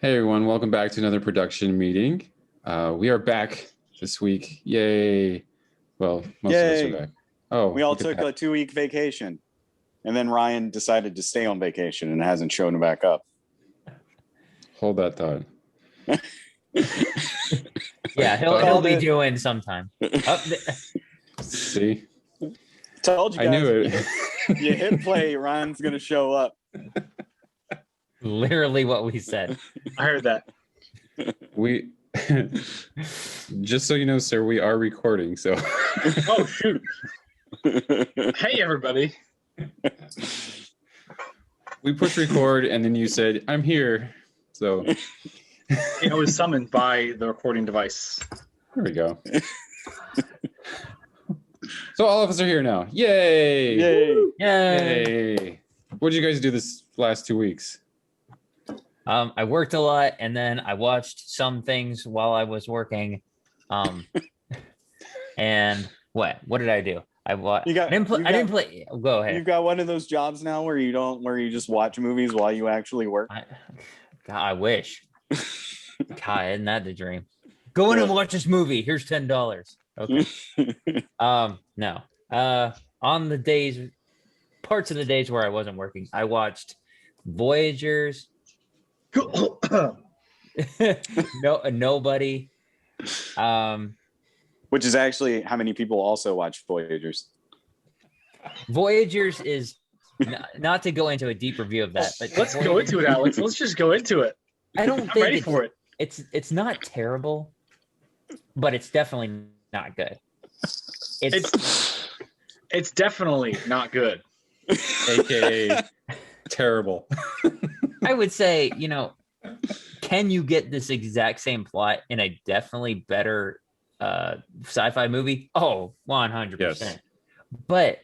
Hey everyone, welcome back to another production meeting. We are back this week. Yay. Well, most of us are Yay. back. Oh, We all look at took that. a 2-week vacation. And then Ryan decided to stay on vacation and hasn't shown back up. Hold that thought. Yeah, he'll Called be it. doing sometime. See? Told you I guys. knew it. You hit play, Ryan's going to show up. Literally what we said. I heard that. We just so you know, sir, we are recording, so Oh, shoot. Hey, everybody. we pushed record and then you said, I'm here. So I was summoned by the recording device. there we go. So all of us are here now. Yay! Yay. Yay. Yay! What did you guys do this last 2 weeks? I worked a lot and then I watched some things while I was working. And what did I do? I didn't play. Go ahead. You've got one of those jobs now where you just watch movies while you actually work. God, I wish. God, isn't that the dream? Go in and watch this movie. Here's $10. Okay. No. On the days, parts of the days where I wasn't working, I watched Voyagers. Nobody. Which is actually how many people also watch Voyagers. Voyagers is not to go into a deep review of that, but Let's go into it, Alex. Let's just go into it. I don't I'm think ready for it. It's not terrible, but it's definitely not good. It's definitely not good. AKA terrible. I would say, can you get this exact same plot in a definitely better sci-fi movie? Oh, 100%. Yes. But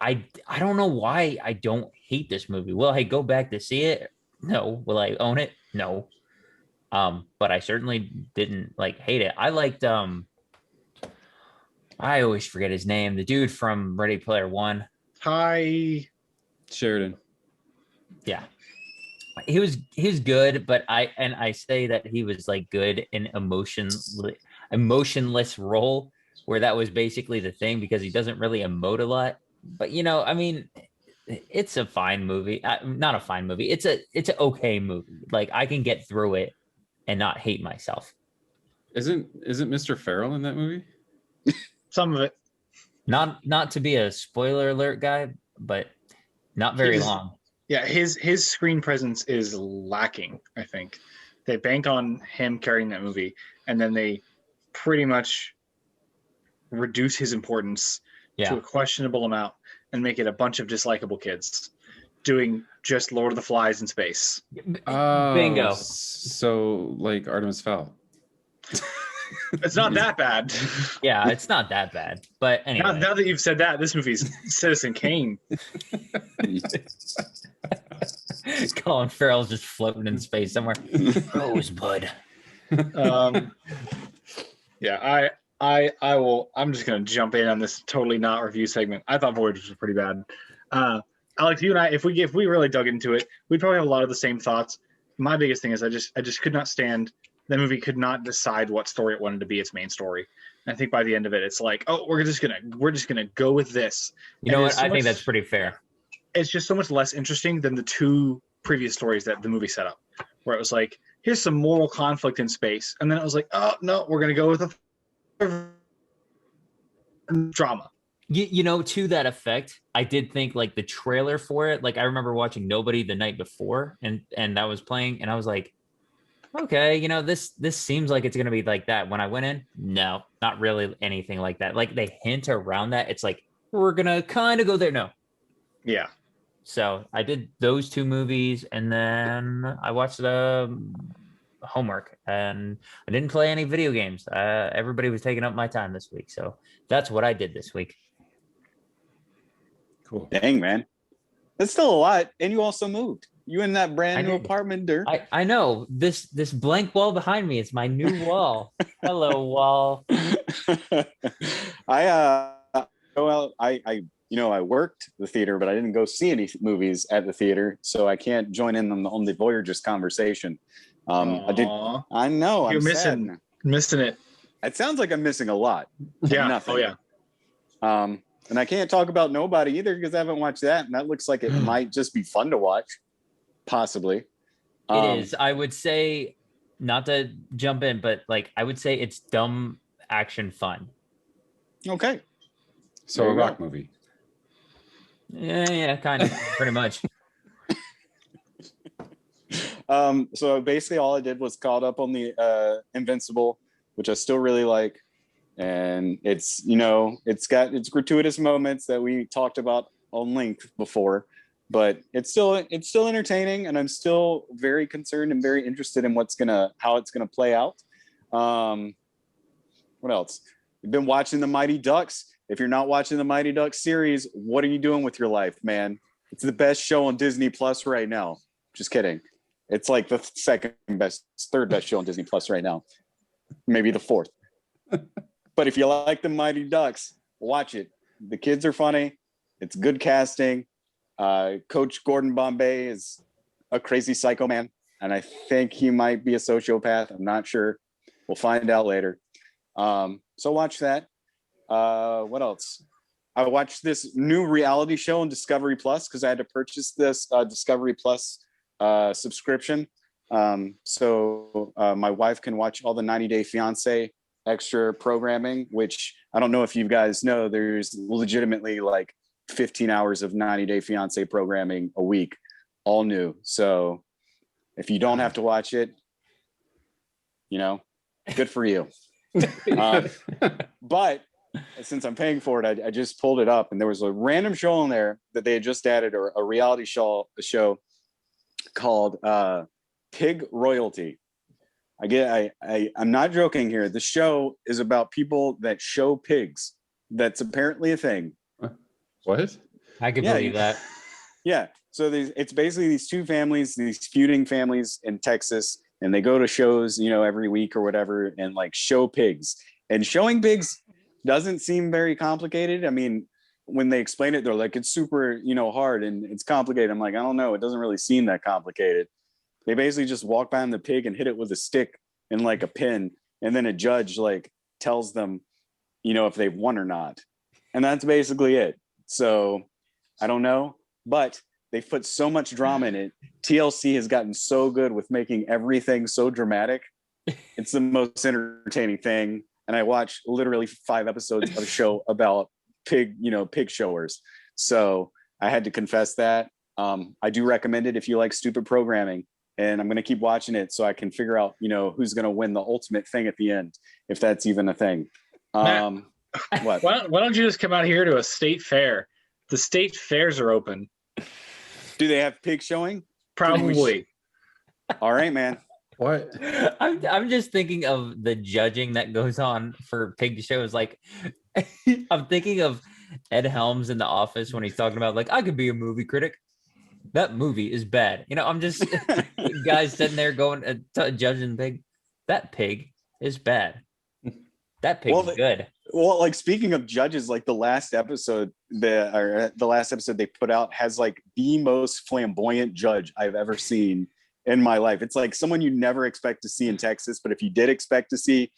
I don't know why I don't hate this movie. Will I go back to see it? No. Will I own it? No. But I certainly didn't hate it. I liked I always forget his name. The dude from Ready Player One. Hi. Sheridan. Yeah. He was good, but I say that he was good in emotionless role where that was basically the thing because he doesn't really emote a lot. But it's a fine movie. Not a fine movie. It's an okay movie. I can get through it and not hate myself. Isn't Mr. Farrell in that movie? Some of it. Not to be a spoiler alert guy, but not very long. Yeah, his screen presence is lacking, I think. They bank on him carrying that movie, and then they pretty much reduce his importance to a questionable amount and make it a bunch of dislikable kids doing just Lord of the Flies in space. Oh, bingo. So Artemis Fowl. It's not that bad. Yeah, it's not that bad. But anyway. Now that you've said that, this movie's Citizen Kane. Colin Farrell's just floating in space somewhere. Rosebud. Yeah, I will. I'm just gonna jump in on this totally not review segment. I thought Voyagers was pretty bad. Alex, you and I, if we really dug into it, we'd probably have a lot of the same thoughts. My biggest thing is I just could not stand the movie. Could not decide what story it wanted to be its main story. And I think by the end of it, it's we're just gonna go with this. You know what? I think that's pretty fair. It's just so much less interesting than the two previous stories that the movie set up, where it was here's some moral conflict in space, and then it was oh no, we're gonna go with a drama. To that effect, I did think the trailer for it. I remember watching Nobody the night before, and that was playing, and I was okay, this seems like it's gonna be like that. When I went in, no, not really anything like that. They hint around that. It's we're gonna kind of go there. No. Yeah. So I did those two movies, and then I watched homework, and I didn't play any video games. Everybody was taking up my time this week, so that's what I did this week. Cool. Dang, man. That's still a lot. And you also moved. You in that brand new apartment, Dirk. I know. This blank wall behind me is my new wall. Hello, wall. I I worked the theater, but I didn't go see any movies at the theater, so I can't join in on the Voyagers conversation. Aw. I know. You're I'm missing it. It sounds like I'm missing a lot. Yeah. Nothing. Oh yeah. And I can't talk about Nobody either because I haven't watched that, and that looks like it might just be fun to watch, possibly. It is. I would say, not to jump in, but like I would say it's dumb action fun. Okay. So There a you rock go. movie. Yeah, kind of, pretty much. So basically all I did was caught up on the Invincible, which I still really like. And it's, it's got its gratuitous moments that we talked about on length before, but it's still entertaining, and I'm still very concerned and very interested in how it's gonna play out. What else? You've been watching the Mighty Ducks. If you're not watching the Mighty Ducks series, what are you doing with your life, man? It's the best show on Disney Plus right now. Just kidding. It's like the third best show on Disney Plus right now. Maybe the fourth. But if you like the Mighty Ducks, watch it. The kids are funny. It's good casting. Coach Gordon Bombay is a crazy psycho man, and I think he might be a sociopath. I'm not sure. We'll find out later. So watch that. What else? I watched this new reality show on Discovery Plus because I had to purchase this Discovery Plus subscription. So my wife can watch all the 90 Day Fiance extra programming, which I don't know if you guys know, there's legitimately like 15 hours of 90 Day Fiance programming a week, all new. So if you don't have to watch it, good for you. But since I'm paying for it, I just pulled it up, and there was a random show on there that they had just added, or a reality show called Pig Royalty. I'm not joking here. The show is about people that show pigs. That's apparently a thing. What? I could believe that. Yeah. So it's basically these two families, these feuding families in Texas, and they go to shows, every week or whatever, and like show pigs. And showing pigs doesn't seem very complicated. I mean, when they explain it, they're like, it's super, hard and it's complicated. I'm like, I don't know. It doesn't really seem that complicated. They basically just walk behind the pig and hit it with a stick and like a pin. And then a judge like tells them, if they've won or not. And that's basically it. So I don't know, but they've put so much drama in it. TLC has gotten so good with making everything so dramatic. It's the most entertaining thing. And I watched literally 5 episodes of a show about pig showers. So I had to confess that. I do recommend it if you like stupid programming, and I'm going to keep watching it so I can figure out, who's going to win the ultimate thing at the end, if that's even a thing. Matt, what? Why don't you just come out here to a state fair? The state fairs are open. Do they have pig showing? Probably. All right, man. What? I'm just thinking of the judging that goes on for pig shows. Like, I'm thinking of Ed Helms in The Office when he's talking about, like, I could be a movie critic. That movie is bad. I'm just guys sitting there going judging pig. That pig is bad. That pig is good. Well, like, speaking of judges, like the last episode they put out has like the most flamboyant judge I've ever seen in my life. It's like someone you never expect to see in Texas, but if you did expect to see,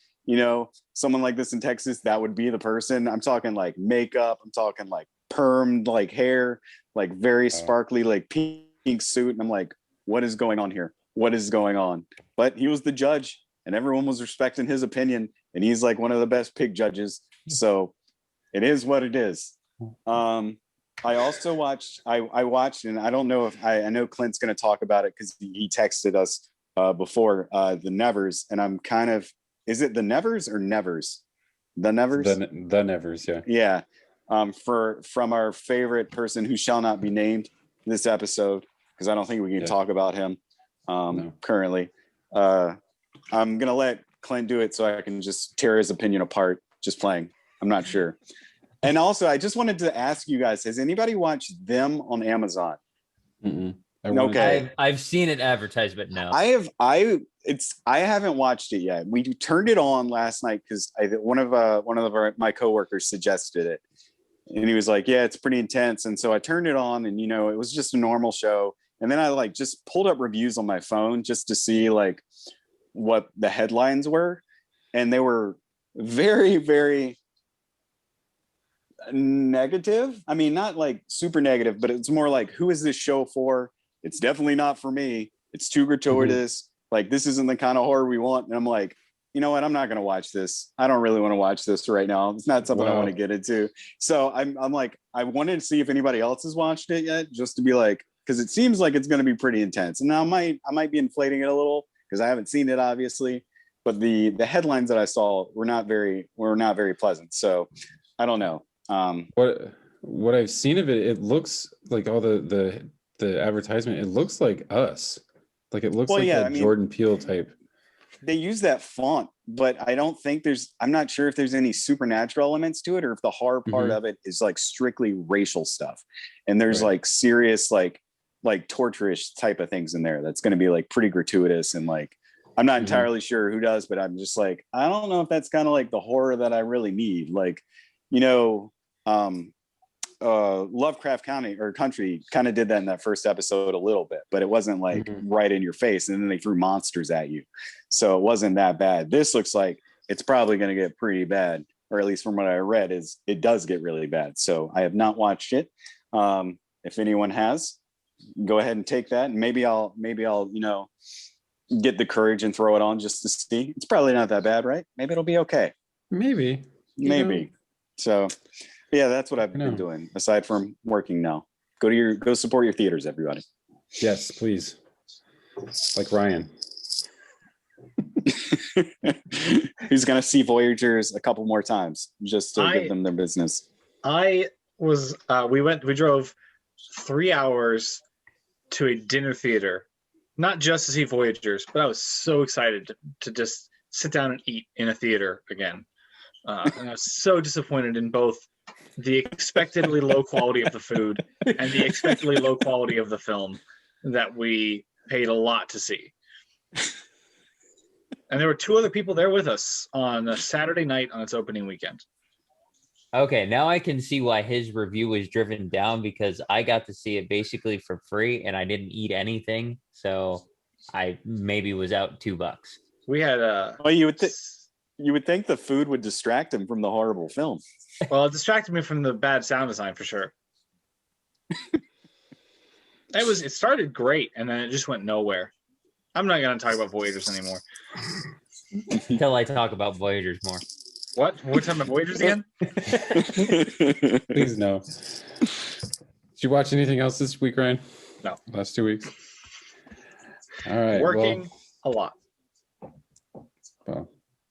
someone like this in Texas, that would be the person. I'm talking like makeup, I'm talking like permed like hair, like very sparkly like pink suit, and I'm like, what is going on here? What is going on? But he was the judge, and everyone was respecting his opinion, and he's like one of the best pig judges. So it is what it is. I also watched, I watched, and I don't know if I know Clint's going to talk about it because he texted us before, the Nevers, and I'm kind of, is it the Nevers or Nevers? The Nevers? The Nevers, yeah. Yeah. From our favorite person who shall not be named this episode, because I don't think we can talk about him currently. I'm going to let Clint do it so I can just tear his opinion apart, just playing. I'm not sure. And also, I just wanted to ask you guys, has anybody watched Them on Amazon? Okay. I've seen it advertised, but no. I haven't watched it yet. We turned it on last night because my coworkers suggested it. And he was like, yeah, it's pretty intense. And so I turned it on, and it was just a normal show. And then I like just pulled up reviews on my phone just to see like what the headlines were. And they were very, very negative. I mean, not like super negative, but it's more like, who is this show for? It's definitely not for me. It's too gratuitous. Like, this isn't the kind of horror we want. And I'm like, you know what? I'm not going to watch this. I don't really want to watch this right now. It's not something I want to get into. So I'm like, I wanted to see if anybody else has watched it yet, just to be like, because it seems like it's going to be pretty intense. And now I might be inflating it a little because I haven't seen it, obviously. But the headlines that I saw were not very pleasant. So I don't know. What I've seen of it, it looks like all the advertisement. It looks like Us. Like it looks Jordan Peele type. They use that font, but I don't think I'm not sure if there's any supernatural elements to it, or if the horror part of it is like strictly racial stuff. And there's like serious, like torturous type of things in there. That's going to be like pretty gratuitous. And like, I'm not entirely sure who does, but I'm just like, I don't know if that's kind of like the horror that I really need. Like, Lovecraft Country kind of did that in that first episode a little bit, but it wasn't like right in your face, and then they threw monsters at you, so it wasn't that bad. This looks like it's probably going to get pretty bad, or at least from what I read, is it does get really bad. So I have not watched it. If anyone has, go ahead and take that, and maybe I'll get the courage and throw it on just to see. It's probably not that bad, right? Maybe it'll be okay. Maybe. So yeah, that's what I've been doing aside from working now. Go support your theaters, everybody. Yes, please. Like Ryan. He's gonna see Voyagers a couple more times just to give them their business. We drove 3 hours to a dinner theater, not just to see Voyagers, but I was so excited to just sit down and eat in a theater again. And I was so disappointed in both the expectedly low quality of the food and the expectedly low quality of the film that we paid a lot to see. And there were 2 other people there with us on a Saturday night on its opening weekend. Okay, now I can see why his review was driven down, because I got to see it basically for free and I didn't eat anything. So I maybe was out $2. We had well, you would think the food would distract him from the horrible film. Well, it distracted me from the bad sound design for sure. It started great and then it just went nowhere. I'm not going to talk about Voyagers anymore. Until I talk about Voyagers more. What? We're talking about Voyagers again? Please no. Did you watch anything else this week, Ryan? No. Last 2 weeks? All right. Working a lot. Well,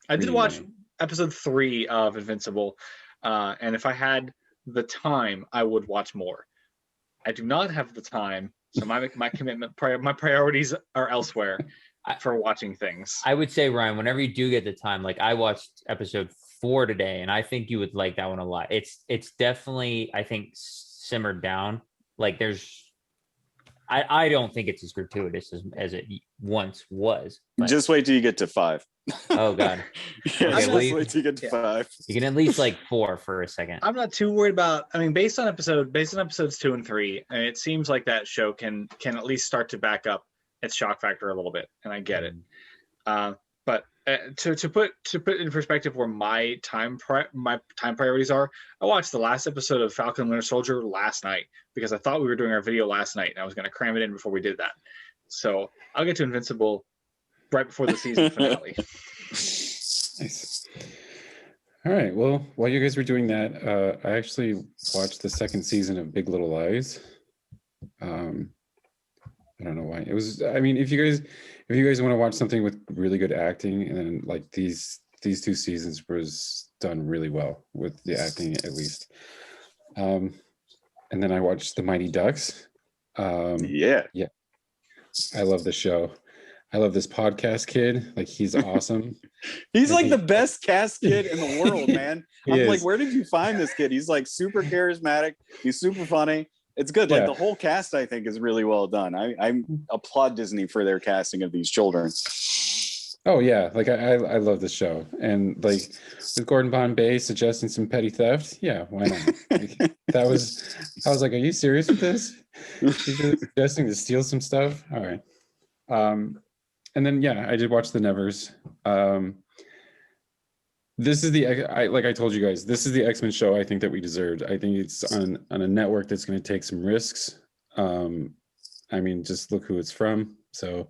I did watch episode 3 of Invincible, and if I had the time, I would watch more. I do not have the time, so my commitment, my priorities are elsewhere for watching things. I would say, Ryan, whenever you do get the time, like I watched episode 4 today, and I think you would like that one a lot. It's definitely, I think, simmered down. Like I don't think it's as gratuitous as it once was. But... Just wait till you get to 5. Oh God! Yeah, okay, wait till you get to 5. You can at least like 4 for a second. I'm not too worried about. I mean, based on episodes 2 and 3, and it seems like that show can at least start to back up its shock factor a little bit, and I get it. But to put in perspective where my time priorities are, I watched the last episode of Falcon and Winter Soldier last night because I thought we were doing our video last night, and I was going to cram it in before we did that. So I'll get to Invincible right before the season finale. Nice. All right. Well, while you guys were doing that, I actually watched the 2nd season of Big Little Lies. I don't know why. It was. I mean, if you guys want to watch something with really good acting, and then like these 2 seasons was done really well with the acting, at least. And then I watched The Mighty Ducks. Yeah. I love the show. I love this podcast kid. Like, he's awesome. He's like the best cast kid in the world, man. I'm like, is. where did you find this kid? He's like super charismatic. He's super funny. It's good. Like the whole cast, I think, is really well done. I applaud Disney for their casting of these children. Oh yeah, like I love the show, and like with Gordon Bombay suggesting some petty theft, yeah, why not? Like, I was like, are you serious with this? He's really suggesting to steal some stuff. All right, and then yeah, I did watch The Nevers. This is like I told you guys, this is the X-Men show I think that we deserved. I think it's on a network that's going to take some risks. I mean, just look who it's from. So.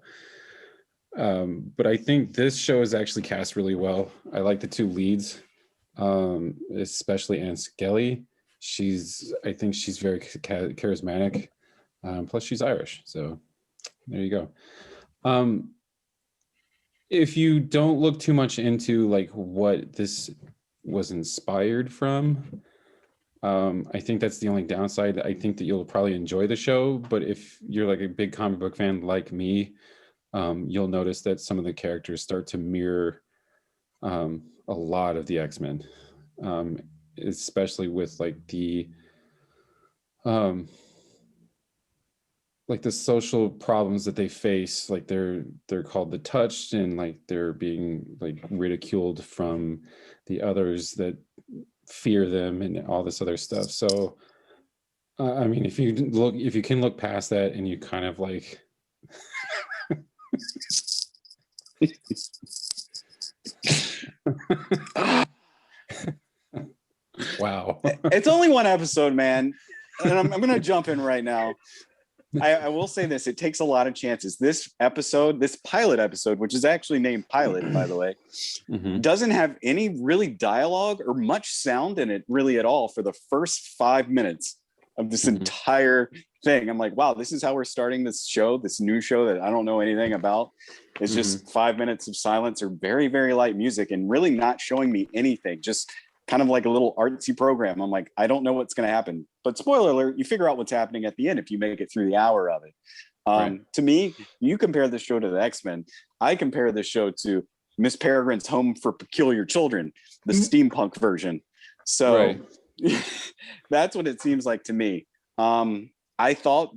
But I think this show is actually cast really well. I like the two leads, especially Anne Skelly. I think she's very charismatic. Plus, she's Irish, so there you go. If you don't look too much into like what this was inspired from, I think that's the only downside. I think that you'll probably enjoy the show, but if you're like a big comic book fan like me, you'll notice that some of the characters start to mirror a lot of the X-Men, especially with like the social problems that they face. Like they're called the Touched, and like they're being like ridiculed from the others that fear them, and all this other stuff. So, I mean, if you can look past that, and you kind of like. Wow. It's only one episode, man. And I'm going to jump in right now. I will say this. It takes a lot of chances. This pilot episode, which is actually named Pilot, by the way, doesn't have any really dialogue or much sound in it really at all for the first 5 minutes of this entire thing. I'm like, wow, this is how we're starting this new show that I don't know anything about. It's just 5 minutes of silence or very, very light music and really not showing me anything. Just kind of like a little artsy program. I'm like, I don't know what's going to happen. But spoiler alert, you figure out what's happening at the end if you make it through the hour of it. Right. To me, you compare the show to the X-Men. I compare the show to Miss Peregrine's Home for Peculiar Children, the steampunk version. So that's what it seems like to me. I thought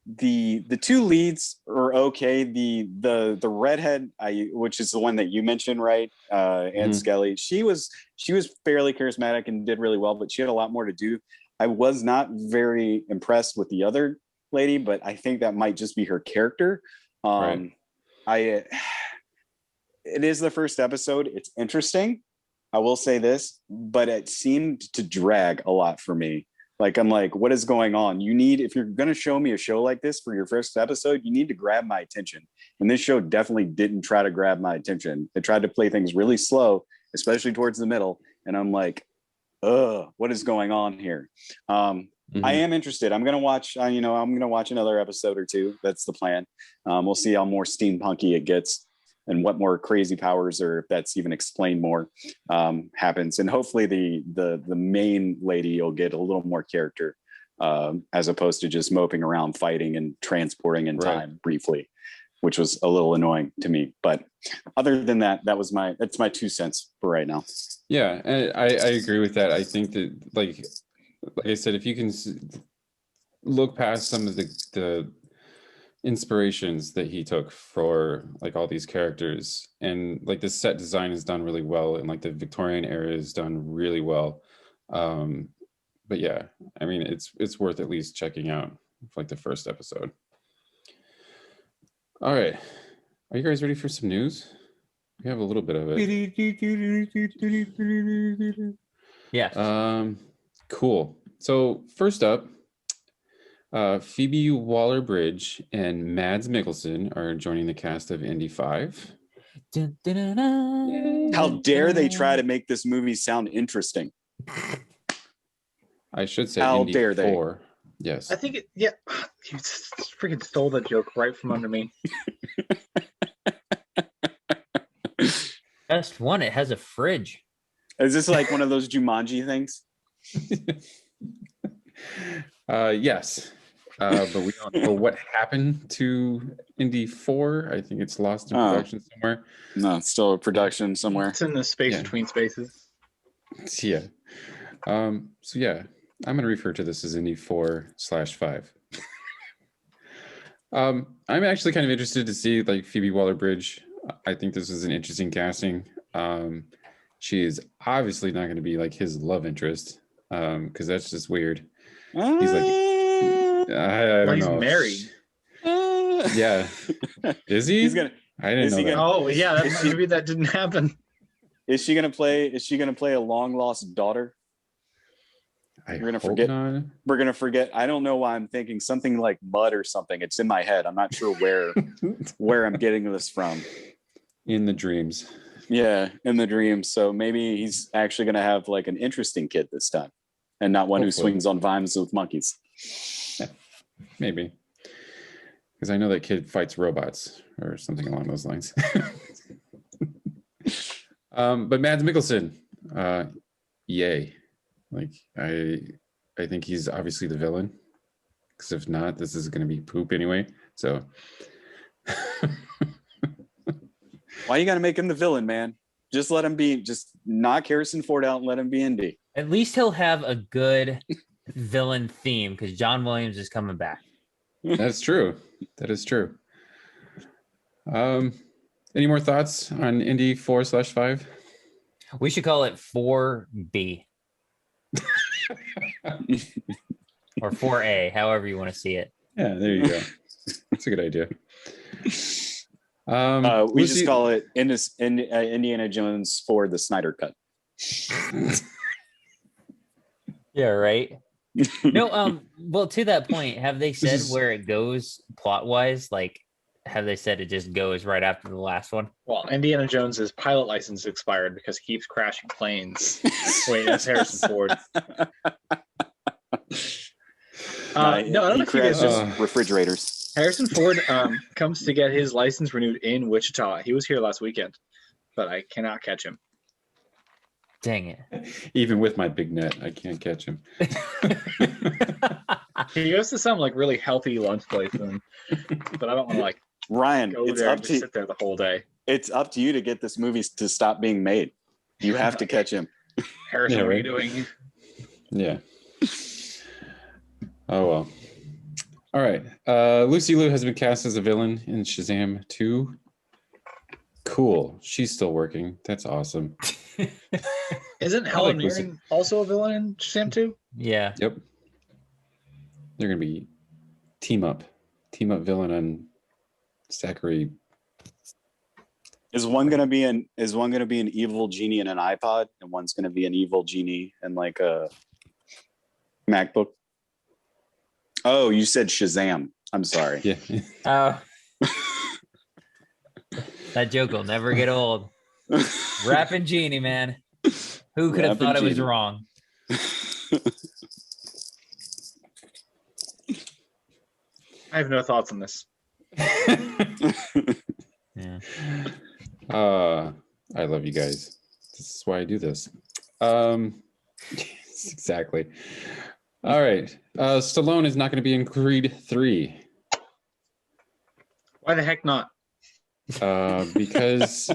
the two leads are okay. The redhead, which is the one that you mentioned, right? Anne Skelly. She was fairly charismatic and did really well, but she had a lot more to do. I was not very impressed with the other lady, but I think that might just be her character. It is the first episode. It's interesting. I will say this, but it seemed to drag a lot for me. Like, I'm like, what is going on? If you're going to show me a show like this for your first episode, you need to grab my attention. And this show definitely didn't try to grab my attention. It tried to play things really slow, especially towards the middle. And I'm like, what is going on here? I am interested. I'm going to watch, I'm going to watch another episode or two. That's the plan. We'll see how more steampunky it gets and what more crazy powers, or if that's even explained more, happens. And hopefully the main lady will get a little more character, as opposed to just moping around fighting and transporting in time briefly, which was a little annoying to me. But other than that, that's my 2 cents for right now. Yeah, and I agree with that. I think that like I said, if you can look past some of the inspirations that he took for like all these characters, and like the set design is done really well, and like the Victorian era is done really well. But yeah, I mean, it's worth at least checking out for like the first episode. All right, are you guys ready for some news? We have a little bit of it. Yeah. Cool. So first up, Phoebe Waller-Bridge and Mads Mikkelsen are joining the cast of Indy 5. How dare they try to make this movie sound interesting? I should say How Indy dare 4. Yes. I think you freaking stole that joke right from under me. Best one, it has a fridge. Is this like one of those Jumanji things? Yes. But we don't know what happened to Indy 4. I think it's lost in production somewhere. No, it's still a production somewhere. It's in the space between spaces. Yeah. So yeah, I'm going to refer to this as Indy 4/5. I'm actually kind of interested to see like Phoebe Waller-Bridge I think this is an interesting casting. She is obviously not going to be like his love interest, because that's just weird. He's like, I don't he's know. married. Yeah, is he? He's gonna. I didn't is know he that. gonna- Oh yeah, maybe that didn't happen. Is she gonna play a long lost daughter? I We're gonna hope forget- not. We're gonna forget. I don't know why I'm thinking something like Mud or something. It's in my head. I'm not sure where I'm getting this from. In the dreams. Yeah, in the dream. So maybe he's actually gonna have like an interesting kid this time, and not one who Hopefully. swings on vines with monkeys. Maybe. Because I know that kid fights robots or something along those lines. But Mads Mikkelsen, yay. Like I think he's obviously the villain. Because if not, this is gonna be poop anyway. So Why you gotta make him the villain, man? Just let him be. Just knock Harrison Ford out and let him be Indy. At least he'll have a good villain theme because John Williams is coming back. that's true. That is true. Any more thoughts on Indy 4/5? We should call it 4B or 4A, however you want to see it. Yeah, there you go. That's a good idea. We just call it Indiana Jones for the Snyder Cut. Yeah, right. No, well, to that point, have they said where it goes plot wise? Like, have they said it just goes right after the last one? Well, Indiana Jones's pilot license expired because he keeps crashing planes. Wait, that's Harrison Ford. No, I don't know if you guys just refrigerators. Harrison Ford comes to get his license renewed in Wichita. He was here last weekend, but I cannot catch him. Dang it. Even with my big net, I can't catch him. He goes to some like really healthy lunch place, but I don't want to like Ryan, go it's there up and to just sit there the whole day. it's up to you to get this movie to stop being made. You have to catch him. Harrison, Yeah, what are you right. doing? Yeah. Oh well. All right. Lucy Liu has been cast as a villain in Shazam 2. Cool. She's still working. That's awesome. Isn't I Helen like Lucy. Mirren also a villain in Shazam 2? Yeah. Yep. They're gonna be team up villain on Zachary. Is one gonna be an evil genie in an iPod, and one's gonna be an evil genie in like a MacBook? Oh, you said Shazam. I'm sorry. Yeah. Oh. That joke will never get old. Rapping Genie, man. Who could have Rapping thought it was Genie. wrong? I have no thoughts on this. Yeah. I love you guys. This is why I do this. Exactly. All right. Stallone is not going to be in Creed 3 Why the heck not? because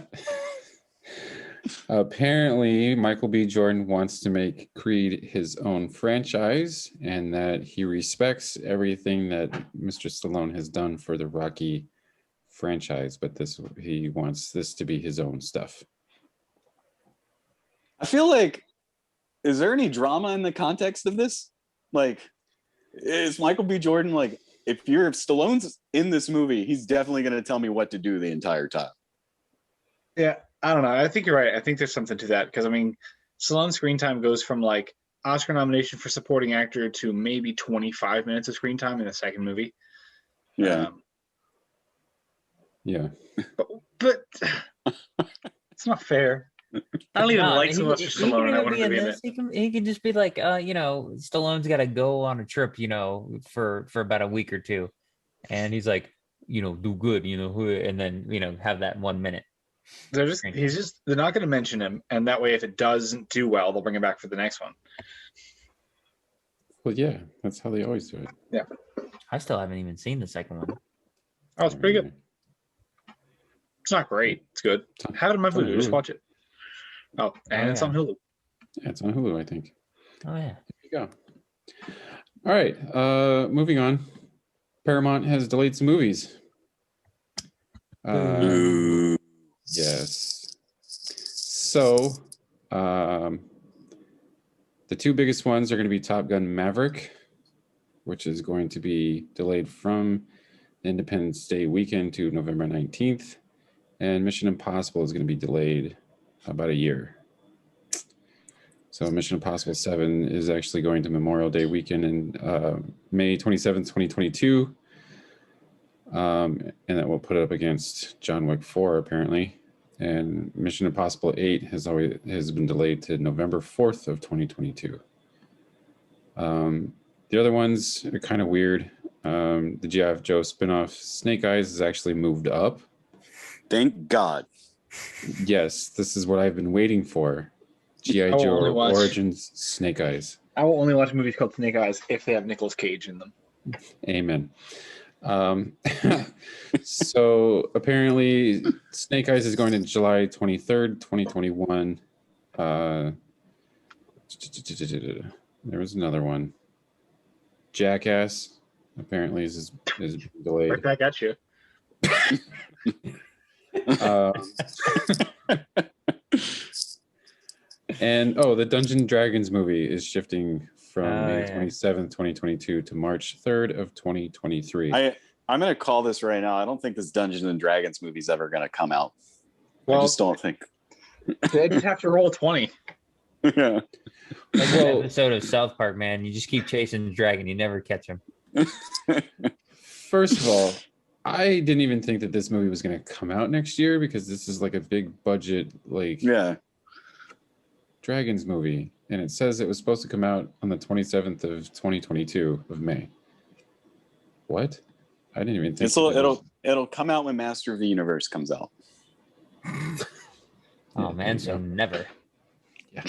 apparently Michael B. Jordan wants to make Creed his own franchise, and that he respects everything that Mr. Stallone has done for the Rocky franchise, but he wants this to be his own stuff. I feel like, is there any drama in the context of this? Like, is Michael B. Jordan like, if Stallone's in this movie, he's definitely going to tell me what to do the entire time. Yeah, I don't know. I think you're right. I think there's something to that because I mean, Stallone's screen time goes from like Oscar nomination for supporting actor to maybe 25 minutes of screen time in the second movie. Yeah. Yeah. But it's not fair. I don't even No, like Sylvester Stallone. I want him to be in it. He can just be like, Stallone's got to go on a trip, for about a week or two, and he's like, do good, and then have that 1 minute. They're not going to mention him, and that way, if it doesn't do well, they'll bring him back for the next one. Well, yeah, that's how they always do it. Yeah, I still haven't even seen the second one. oh, it's pretty good. It's not great. It's good. Have it on my Hulu. Just watch it. Oh, and it's on Hulu. Yeah, it's on Hulu, I think. Oh yeah. There you go. All right. Moving on. Paramount has delayed some movies. Yes. So, the two biggest ones are going to be Top Gun Maverick, which is going to be delayed from Independence Day weekend to November 19th. And Mission Impossible is going to be delayed about a year. So Mission Impossible 7 is actually going to Memorial Day weekend in May 27th, 2022. And that will put it up against John Wick 4, apparently. And Mission Impossible 8 has been delayed to November 4th of 2022. The other ones are kind of weird. The G.I. Joe spinoff Snake Eyes is actually moved up. Thank God. Yes, this is what I've been waiting for. G.I. Joe Origins Snake Eyes. I will only watch movies called Snake Eyes if they have Nicolas Cage in them. Amen. So apparently Snake Eyes is going to July 23rd, 2021. There was another one. Jackass apparently is delayed. Right back at you. And the Dungeons and Dragons movie is shifting from May 27th, 2022 to March 3rd of 2023. I'm going to call this right now. I don't think this Dungeons and Dragons movie is ever going to come out. Well, I just don't think. They just have to roll 20. Yeah. Like an episode of South Park, man. You just keep chasing the dragon. You never catch him. First of all, I didn't even think that this movie was going to come out next year because this is like a big budget, Dragons movie. And it says it was supposed to come out on the 27th of 2022 of May. What? I didn't even think it'll come out when Master of the Universe comes out. Oh man, so never. Yeah.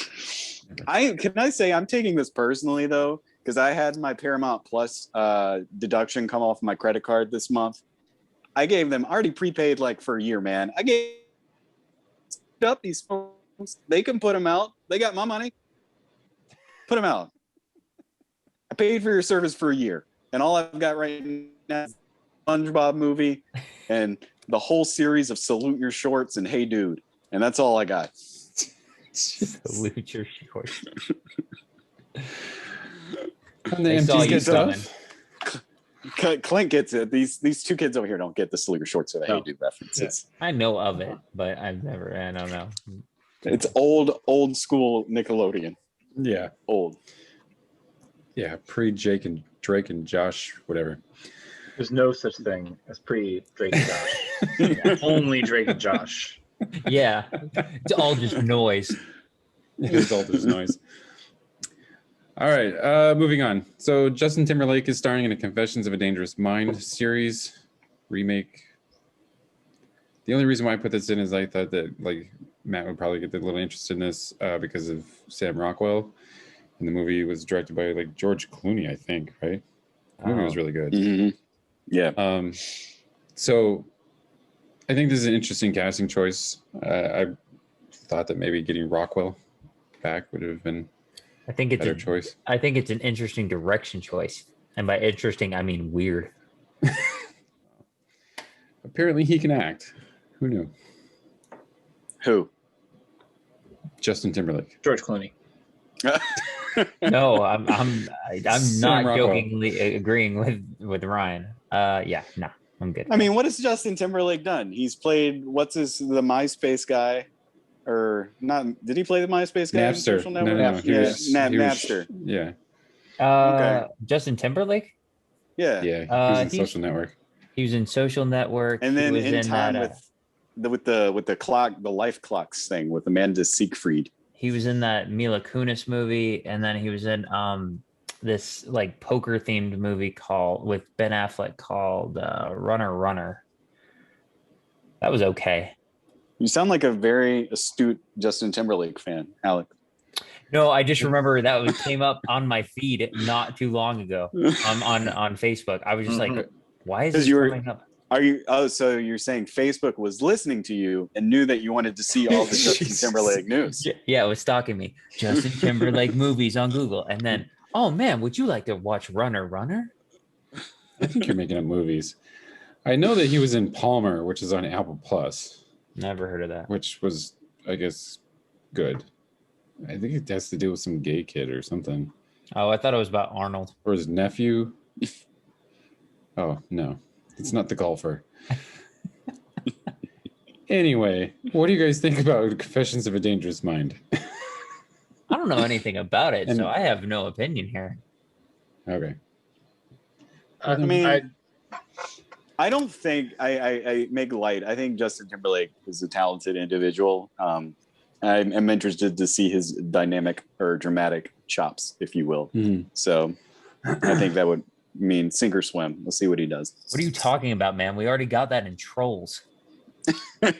Can I say I'm taking this personally though, because I had my Paramount Plus deduction come off my credit card this month. I gave them already prepaid for a year, man. I gave up these phones. They can put them out. They got my money. Put them out. I paid for your service for a year, and all I've got right now is SpongeBob movie and the whole series of Salute Your Shorts and Hey Dude, and that's all I got. Salute Your Shorts. And the MTV stuff. Clint gets it. These two kids over here don't get the Salute Your Shorts or the Hey Dude reference. Yeah. I know of it, but I don't know. It's old school Nickelodeon. Yeah. Old. Yeah, pre-Drake and Josh, whatever. There's no such thing as pre-Drake and Josh. Only Drake and Josh. Yeah. It's all just noise. It's all just noise. All right, moving on. So Justin Timberlake is starring in a Confessions of a Dangerous Mind series remake. The only reason why I put this in is I thought that Matt would probably get a little interested in this because of Sam Rockwell. And the movie was directed by George Clooney, I think, right? The movie was really good. Mm-hmm. Yeah. So I think this is an interesting casting choice. I thought that maybe getting Rockwell back would have been I think it's better choice. I think it's an interesting direction choice. And by interesting, I mean weird. Apparently he can act. Who knew? Who? Justin Timberlake. George Clooney. No, I'm Sam not Rockwell. jokingly agreeing with Ryan. I'm good. I mean, what has Justin Timberlake done? He's played the MySpace guy, or not? Did he play the MySpace guy? Napster. Social No, Network? he was, Napster. Yeah. Okay. Justin Timberlake? Yeah. Yeah. He was in he- Social Network. He was in Social Network. And then he was in time that, with the clock, the life clocks thing with Amanda Seyfried. he was in that Mila Kunis movie, and then he was in this poker themed movie with Ben Affleck called Runner. That was okay. You sound like a very astute Justin Timberlake fan, Alec. No, I just remember that came up on my feed not too long ago on Facebook. I was just like, why is this coming up? Are you? Oh, so you're saying Facebook was listening to you and knew that you wanted to see all the Justin Timberlake news? Yeah, it was stalking me. Justin Timberlake movies on Google, and then, oh man, would you like to watch Runner? I think you're making up movies. I know that he was in Palmer, which is on Apple Plus. Never heard of that. which was, I guess, good. I think it has to do with some gay kid or something. Oh, I thought it was about Arnold. Or his nephew. Oh, no. It's not the golfer. Anyway, what do you guys think about Confessions of a Dangerous Mind? I don't know anything about it, And- so I have no opinion here. Okay. I mean, I don't think I make light. I think Justin Timberlake is a talented individual. I'm interested to see his dynamic or dramatic chops, if you will. Mhm. So I think that would mean sink or swim. We'll see what he does. What are you talking about, man? We already got that in Trolls. I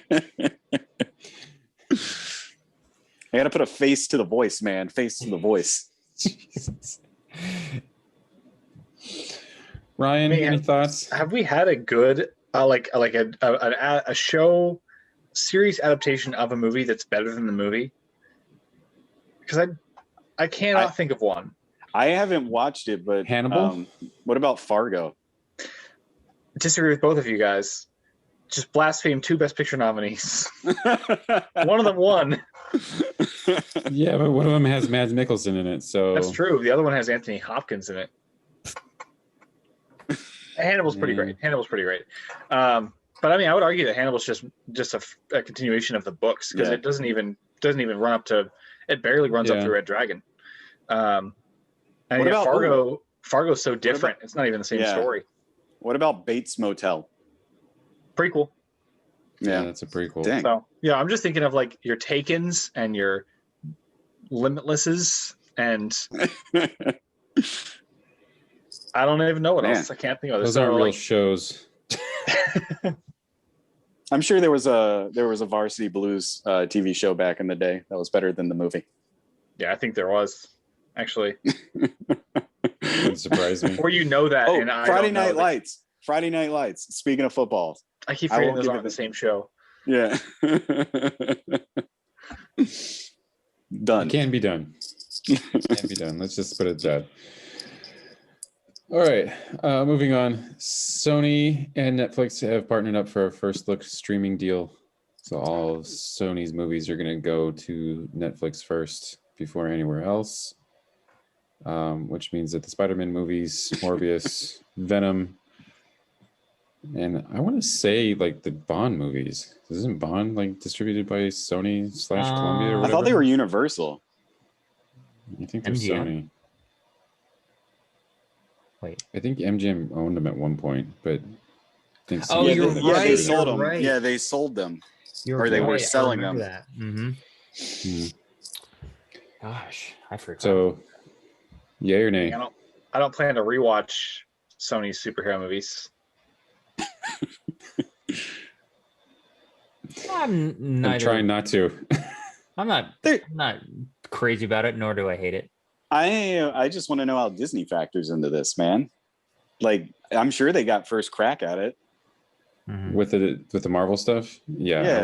got to put a face to the voice, man. Face to the voice. Jesus. Ryan, Man, any thoughts? have we had a good a show series adaptation of a movie that's better than the movie? Because I cannot think of one. I haven't watched it, but Hannibal? What about Fargo? Disagree with both of you guys. Just blaspheme 2 Best Picture nominees. One of them won. Yeah, but one of them has Mads Mikkelsen in it, so That's true. The other one has Anthony Hopkins in it. Hannibal's pretty great. But I mean, I would argue that Hannibal's just a continuation of the books because it doesn't even run up to. It barely runs up to Red Dragon. And What about Fargo's so different. It's not even the same story. What about Bates Motel? Prequel. yeah, that's a prequel. Dang. So yeah, I'm just thinking of like your Takens and your Limitlesses, and I don't even know what else. I can't think of. Those aren't real shows. I'm sure there was a Varsity Blues TV show back in the day that was better than the movie. Yeah, I think there was actually. Wouldn't surprise me. Or you know that. Oh, and I Friday don't know Night that. Lights. Friday Night Lights. Speaking of football, I keep I forgetting won't those give aren't it- the same show. yeah. Done. It can be done. It can be done. Let's just put it that. All right, moving on. Sony and Netflix have partnered up for a first look streaming deal. So all of Sony's movies are going to go to Netflix first before anywhere else, which means that the Spider-Man movies, Morbius, Venom, and I want to say like the Bond movies. Isn't Bond like distributed by Sony / Columbia or I whatever? thought they were Universal. I think they're MGM? Sony. Wait. I think MGM owned them at one point, but I think Oh, yeah, you're they, right, they sold you're them. right. Yeah, they sold them. You're Or they were right, I selling remember them. That. Mm-hmm. Hmm. Gosh, I forgot. So, yay or nay? I don't plan to rewatch Sony's superhero movies. I'm I'm neither. trying not to. I'm not crazy about it, nor do I hate it. I just want to know how Disney factors into this, man. Like, I'm sure they got first crack at it. Mhm. with the Marvel stuff. Yeah, Yeah.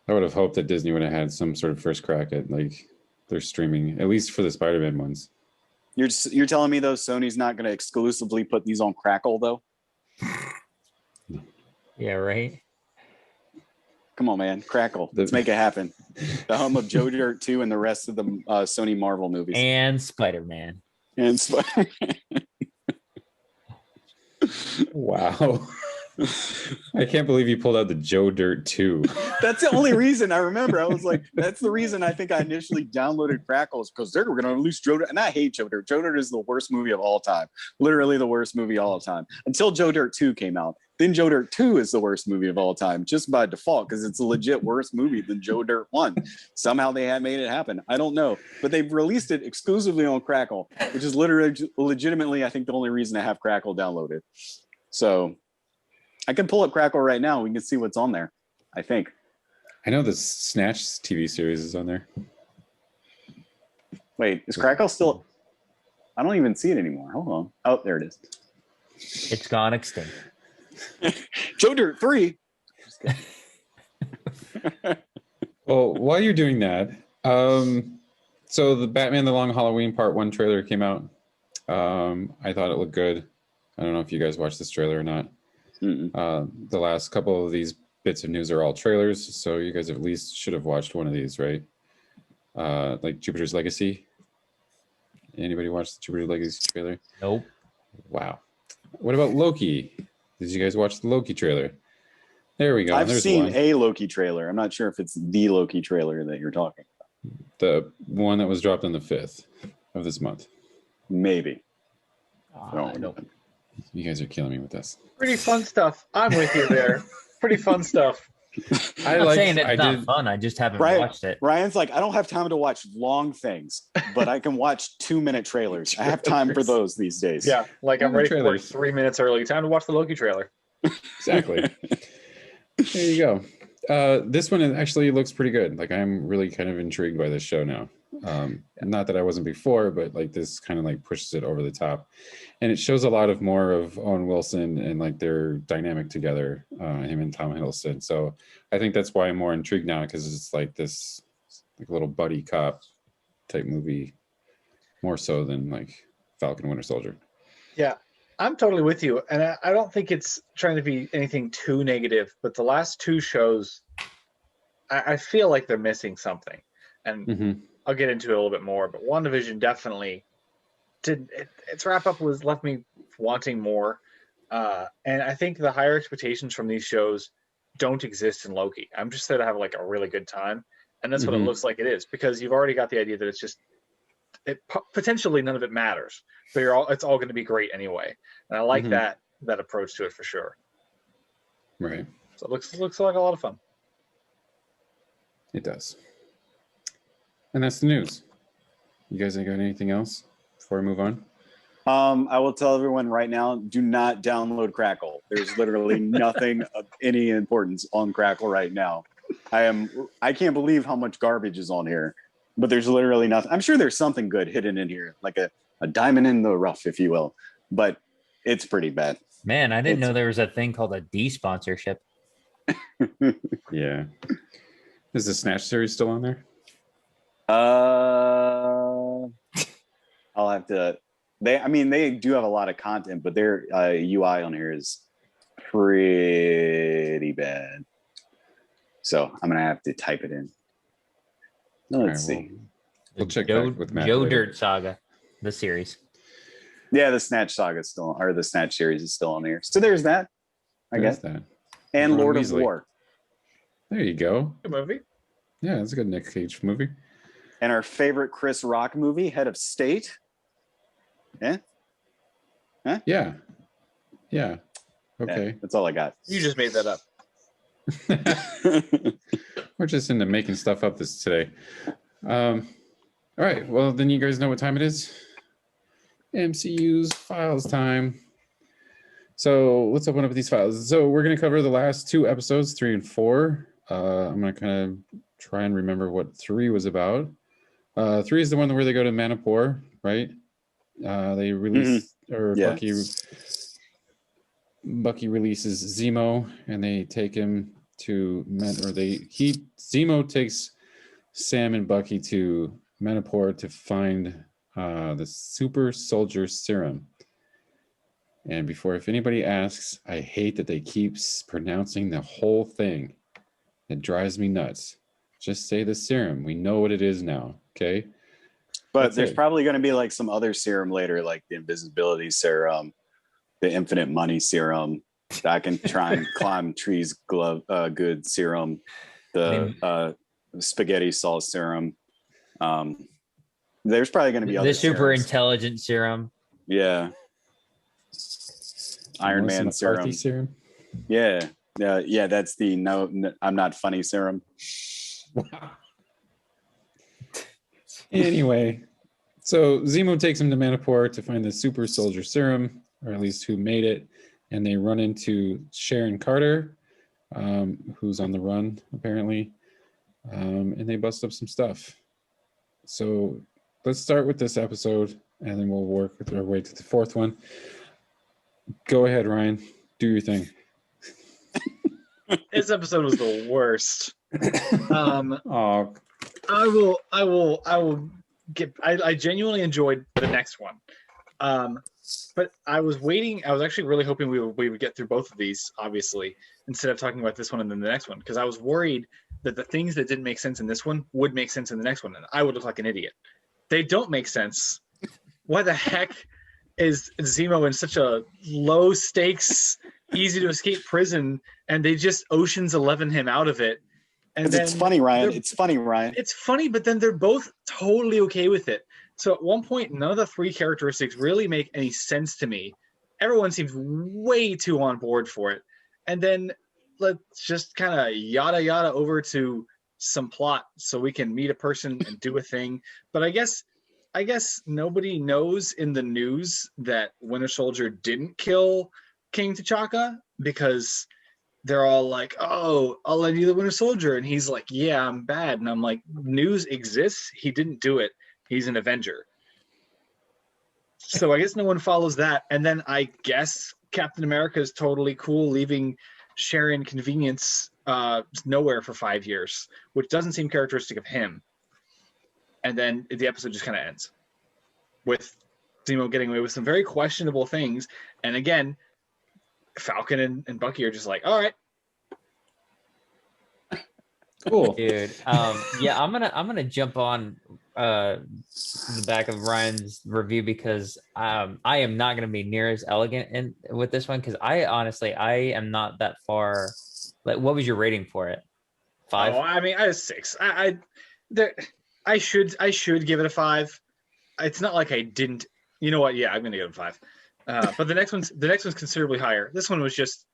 I would have hoped that Disney would have had some sort of first crack at like their streaming, at least for the Spider-Man ones. You're telling me though Sony's not going to exclusively put these on Crackle though? Yeah, right. Come on, man, Crackle. Let's make it happen. The home of Joe Dirt 2 and the rest of the Sony Marvel movies. And Spider-Man. And Spider- Wow. I can't believe you pulled out the Joe Dirt 2. That's the only reason I remember. I was like, that's the reason I think I initially downloaded Crackles because they're going to release Joe Dirt. And I hate Joe Dirt. Joe Dirt is the worst movie of all time. Literally the worst movie of all time until Joe Dirt 2 came out. Then Joe Dirt 2 is the worst movie of all time just by default because it's a legit worse movie than Joe Dirt 1. Somehow they had made it happen. I don't know. But they've released it exclusively on Crackle, which is literally legitimately, I think, the only reason I have Crackle downloaded. So I can pull up Crackle right now. We can see what's on there, I think. I know the Snatch TV series is on there. Wait, is Crackle still? I don't even see it anymore. Hold on. Oh, there it is. It's gone extinct. Joe Dirt 3. Well, while you're doing that, so the Batman The Long Halloween Part 1 trailer came out. I thought it looked good. I don't know if you guys watched this trailer or not. Mm-mm. The last couple of these bits of news are all trailers, so you guys at least should have watched one of these, right? Like Jupiter's Legacy. Anybody watch the Jupiter's Legacy trailer? Nope. Wow. What about Loki? Did you guys watch the Loki trailer? There we go. I've There's seen one. a Loki trailer. I'm not sure if it's the Loki trailer that you're talking about. The one that was dropped on the 5th of this month. Maybe. Nope. You guys are killing me with this. Pretty fun stuff. I'm with you there. Pretty fun stuff. I'm not saying it's not fun. I just haven't watched it. Ryan's like, I don't have time to watch long things, but I can watch 2-minute trailers. I have time for those these days. Yeah, like I'm ready for work 3 minutes early. Time to watch the Loki trailer. Exactly. There you go. This one actually looks pretty good. Like I'm really kind of intrigued by this show now. Not that I wasn't before, but like this kind of like pushes it over the top, and it shows a lot of more of Owen Wilson and like their dynamic together, him and Tom Hiddleston. So I think that's why I'm more intrigued now, because it's like this like little buddy cop type movie, more so than like Falcon Winter Soldier. Yeah, I'm totally with you, and I don't think it's trying to be anything too negative. But the last two shows, I feel like they're missing something, and I'll get into it a little bit more. But WandaVision definitely did. Its wrap up was left me wanting more, and I think the higher expectations from these shows don't exist in Loki. I'm just there to have like a really good time, and that's what it looks like it is, because you've already got the idea that it's just potentially none of it matters, but it's all going to be great anyway. And I like that approach to it for sure. Right. So it looks like a lot of fun. It does. And that's the news. You guys ain't got anything else before I move on? I will tell everyone right now, do not download Crackle. There's literally nothing of any importance on Crackle right now. I can't believe how much garbage is on here, but there's literally nothing. I'm sure there's something good hidden in here, like a diamond in the rough, if you will, but it's pretty bad. Man, I didn't know there was a thing called a D sponsorship. Yeah. Is the Snatch series still on there? I'll have to. They do have a lot of content, but their UI on here is pretty bad. So I'm gonna have to type it in. Let's see. We'll check back with Matt Joe later. Dirt Saga, the series. Yeah, the Snatch Saga is still, or the Snatch series is still on here. So there's that. I guess that. And Ron Lord Weasley. of War. There you go. Good movie. Yeah, it's a good Nick Cage movie. And our favorite Chris Rock movie, Head of State. Yeah. Yeah. Okay. Yeah, that's all I got. You just made that up. We're just into making stuff up today. All right. Well, then you guys know what time it is. MCU's Files time. So let's open up these files. So we're going to cover the last two episodes, 3 and 4. I'm going to kind of try and remember what 3 was about. 3 is the one where they go to Manipur, right? They release, or Yeah. Bucky releases Zemo, and they take him to Zemo takes Sam and Bucky to Manipur to find the super soldier serum. And if anybody asks, I hate that they keep pronouncing the whole thing. It drives me nuts. Just say the serum. We know what it is now, okay? But there's probably going to be like some other serum later, like the invisibility serum, the infinite money serum, that I can try and climb trees good serum, the spaghetti sauce serum. There's probably going to be other The super serums. intelligent serum. Yeah. Iron Melissa Man McCarthy serum. serum. Yeah. That's the no, I'm not funny serum. Anyway, so Zemo takes him to Manipur to find the super soldier serum, or at least who made it, and they run into Sharon Carter, who's on the run apparently, and they bust up some stuff. So let's start with this episode, and then we'll work with our way to the 4th one. Go ahead, Ryan. Do your thing. This episode was the worst. Oh, I will I genuinely enjoyed the next one. But I was waiting. I was actually really hoping we would get through both of these, obviously, instead of talking about this one and then the next one, because I was worried that the things that didn't make sense in this one would make sense in the next one, and I would look like an idiot. They don't make sense. Why the heck is Zemo in such a low stakes, easy to escape prison, and they just Ocean's 11 him out of it? And It's funny, Ryan. It's funny, Ryan. It's funny, but then they're both totally okay with it. So at one point, none of the three characteristics really make any sense to me. Everyone seems way too on board for it. And then let's just kind of yada yada over to some plot so we can meet a person and do a thing. But I guess nobody knows in the news that Winter Soldier didn't kill King T'Chaka, because they're all like, oh, I'll lend you the Winter Soldier. And he's like, yeah, I'm bad. And I'm like, news exists. He didn't do it. He's an Avenger. So I guess no one follows that. And then I guess Captain America is totally cool leaving Sharon Convenience nowhere for 5 years, which doesn't seem characteristic of him. And then the episode just kind of ends with Zemo getting away with some very questionable things. And again, Falcon and Bucky are just like, all right. Cool. Dude. Yeah, I'm gonna jump on the back of Ryan's review, because I am not gonna be near as elegant with this one, because I am not that far. Like, what was your rating for it? 5? Oh, I mean, I was 6. I should give it a 5. It's not like I didn't. You know what? Yeah, I'm gonna give it a 5. But the next one's considerably higher. This one was just,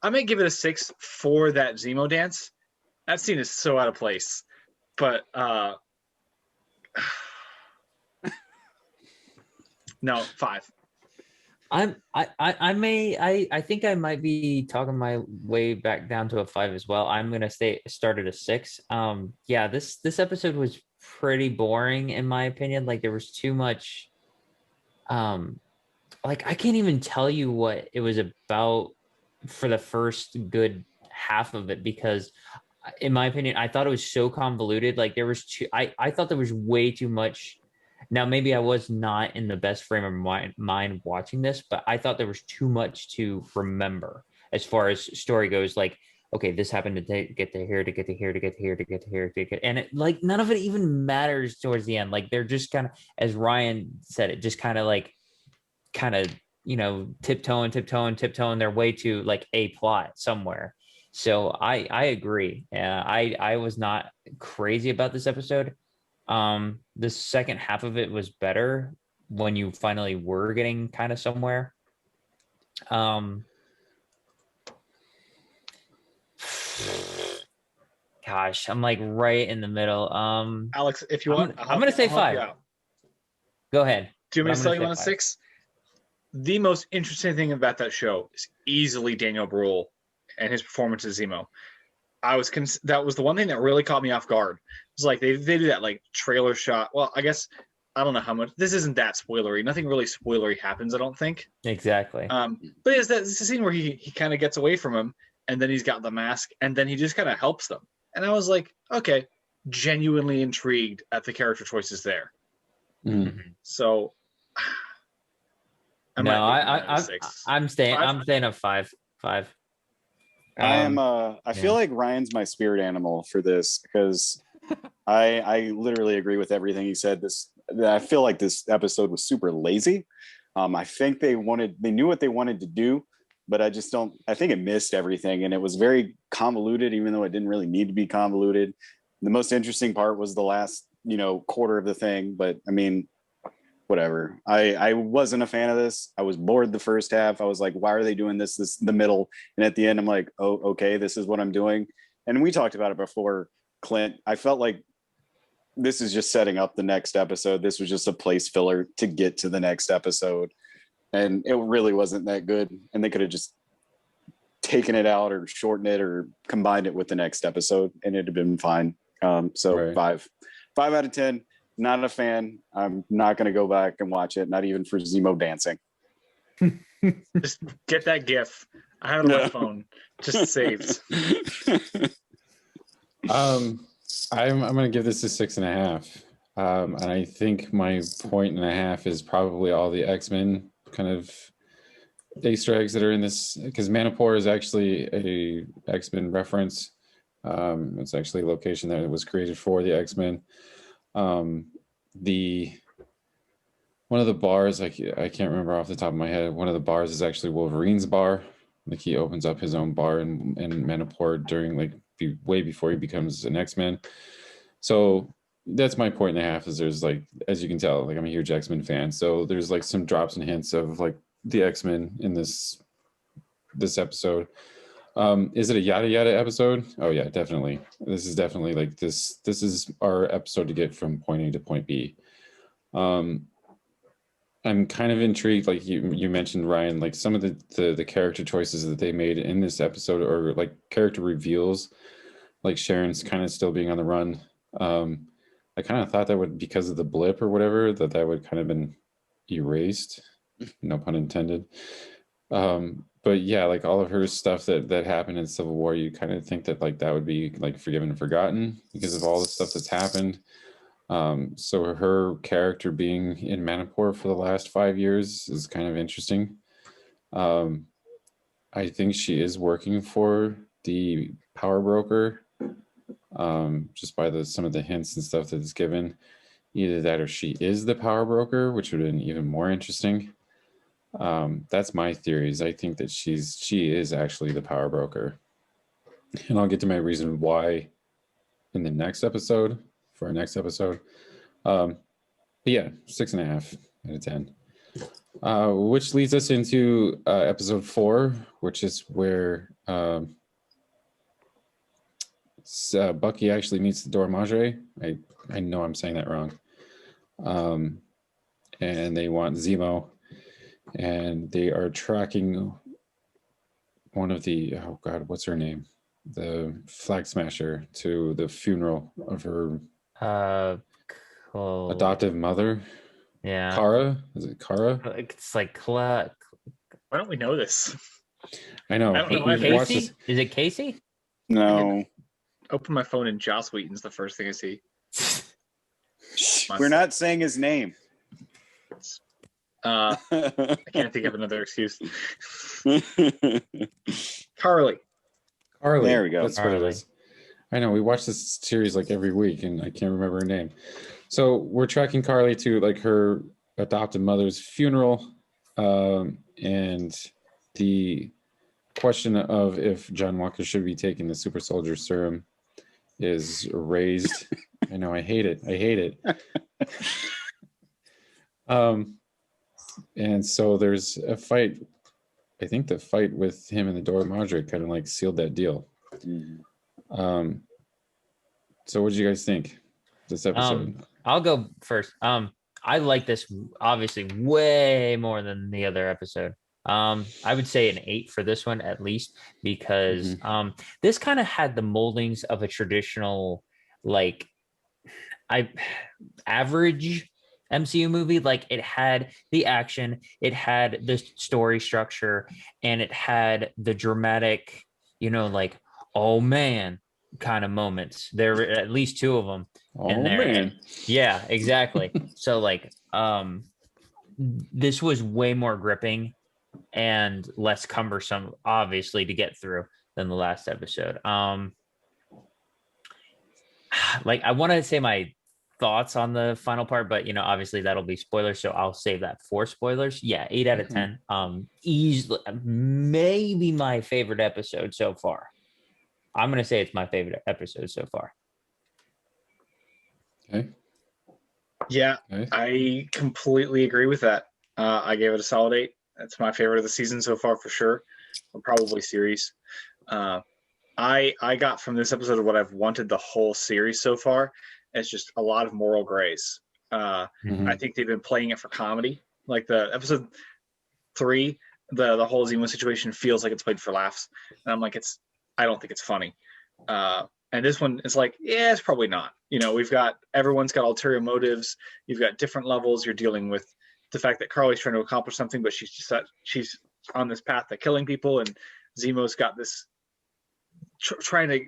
I may give it a 6 for that Zemo dance. That scene is so out of place. But no, 5. I think I might be talking my way back down to a 5 as well. I'm gonna start at a 6. Yeah, this episode was pretty boring in my opinion. Like, there was too much. Like, I can't even tell you what it was about for the first good half of it, because in my opinion, I thought it was so convoluted. Like, there was I thought there was way too much. Now, maybe I was not in the best frame of mind watching this, but I thought there was too much to remember as far as story goes. Like, okay, this happened to get to here, to get to here, to get to here, to get to here, to get, and it, like, none of it even matters towards the end. Like, they're just kind of, as Ryan said, it just kind of, you know, tiptoeing their way to like a plot somewhere. So I agree. I was not crazy about this episode. The second half of it was better when you finally were getting kind of somewhere. Gosh, I'm like right in the middle. Alex, if you want, I'm gonna say 5. Go ahead. Do you want me to tell you on a 6? The most interesting thing about that show is easily Daniel Bruhl and his performance as Zemo. That was the one thing that really caught me off guard. It's like they do that like trailer shot. Well, I guess I don't know how much. This isn't that spoilery. Nothing really spoilery happens, I don't think. Exactly. But it's a scene where he kind of gets away from him, and then he's got the mask, and then he just kind of helps them. And I was like, okay, genuinely intrigued at the character choices there. Mm-hmm. So. I'm staying at 5. I feel like Ryan's my spirit animal for this, because I literally agree with everything he said. I feel like this episode was super lazy. I think they knew what they wanted to do, but I think it missed everything, and it was very convoluted, even though it didn't really need to be convoluted. The most interesting part was the last, quarter of the thing, but I mean, whatever. I wasn't a fan of this. I was bored the first half. I was like, why are they doing this the middle? And at the end, I'm like, oh, okay, this is what I'm doing. And we talked about it before, Clint. I felt like this is just setting up the next episode. This was just a place filler to get to the next episode. And it really wasn't that good. And they could have just taken it out or shortened it or combined it with the next episode, and it'd have been fine. Right. 5 out of 10. Not a fan. I'm not going to go back and watch it, not even for Zemo dancing. Just get that GIF. I have it on my phone. Just saved. I'm going to give this a 6.5. And I think my point and a half is probably all the X-Men kind of Easter eggs that are in this, because Manipur is actually a X-Men reference. It's actually a location that was created for the X-Men. The one of the bars, I can't remember off the top of my head. One of the bars is actually Wolverine's bar. Like he opens up his own bar in Manipur during way before he becomes an X-Men. So that's my point and a half. Is there's like, as you can tell, like I'm a huge X-Men fan. So there's like some drops and hints of like the X-Men in this episode. Is it a yada yada episode? Oh yeah, definitely. This is definitely like this is our episode to get from point A to point B. I'm kind of intrigued, like you mentioned, Ryan, like some of the character choices that they made in this episode, or like character reveals, like Sharon's kind of still being on the run. I kind of thought that would, because of the blip or whatever, that would kind of been erased, no pun intended. But yeah, like all of her stuff that happened in Civil War, you kind of think that like that would be like forgiven and forgotten because of all the stuff that's happened. So her character being in Manipur for the last 5 years is kind of interesting. I think she is working for the power broker, just by some of the hints and stuff that is given. Either that or she is the power broker, which would have been even more interesting. That's my theories. I think that she is actually the power broker, and I'll get to my reason why in the next episode, for our next episode. But yeah, 6.5 out of 10. Which leads us into episode 4, which is where Bucky actually meets the Dora Madre. I know I'm saying that wrong. And they want Zemo, and they are tracking one of the, oh God, what's her name? The Flag Smasher to the funeral of her Cool. adoptive mother. Yeah. Kara? Is it Kara? It's like Why don't we know this? I know. I don't know. We've watched Casey? this. Is it Casey? No, Open my phone and Joss Whedon's the first thing I see. we're not saying his name. I can't think of another excuse. Carly. Carly. There we go. That's what it Carly. is. I know. We watch this series like every week, and I can't remember her name. So we're tracking Carly to like her adopted mother's funeral, and the question of if John Walker should be taking the super soldier serum is raised. I know. I hate it. And so there's a fight. I think the fight with him and the Dora Madre kind of like sealed that deal. So what did you guys think this episode? I'll go first. I like this obviously way more than the other episode. I would say an 8 for this one at least, because this kind of had the moldings of a traditional, like, average MCU movie. Like, it had the action, it had the story structure, and it had the dramatic, like, oh man kind of moments. There were at least 2 of them in there. Man. Yeah, exactly. So like, this was way more gripping and less cumbersome, obviously, to get through than the last episode. Like, I want to say my thoughts on the final part, but obviously that'll be spoilers, so I'll save that for spoilers. Yeah, 8 out of 10. Easily, maybe my favorite episode so far. I'm gonna say it's my favorite episode so far. Okay. Yeah, Okay. I completely agree with that. I gave it a solid 8. That's my favorite of the season so far for sure, or probably series. I got from this episode what I've wanted the whole series so far. It's just a lot of moral grace. I think they've been playing it for comedy. Like the episode 3, the whole Zemo situation feels like it's played for laughs, and I'm like, I don't think it's funny. And this one is like, yeah, it's probably not. Everyone's got ulterior motives. You've got different levels. You're dealing with the fact that Carly's trying to accomplish something, but she's on this path to killing people, and Zemo's got this trying to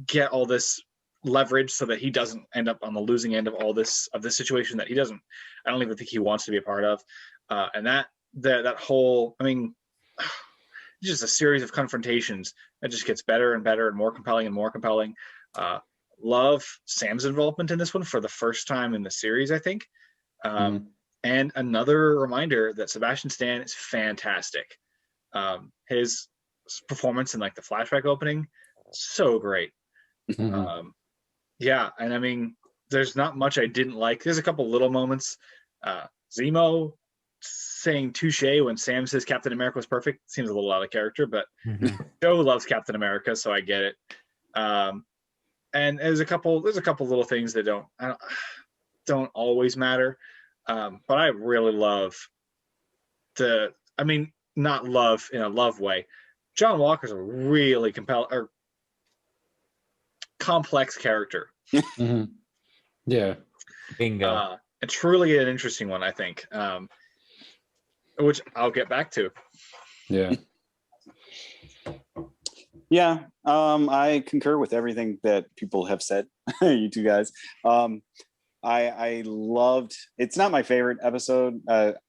get all this leverage so that he doesn't end up on the losing end of this situation that I don't even think he wants to be a part of. And that whole, I mean, just a series of confrontations that just gets better and better and more compelling and more compelling. Love Sam's involvement in this one for the first time in the series, I think. And another reminder that Sebastian Stan is fantastic. His performance in like the flashback opening, so great. Yeah, and I mean, there's not much I didn't like. There's a couple little moments. Zemo saying touche when Sam says Captain America was perfect seems a little out of character, but Joe loves Captain America, so I get it. And there's a couple little things that don't always matter. But I really love not love in a love way. John Walker's a really complex character. Yeah. Bingo. And truly an interesting one, I think. Which I'll get back to. Yeah. Yeah. I concur with everything that people have said. You two guys. I loved, it's not my favorite episode.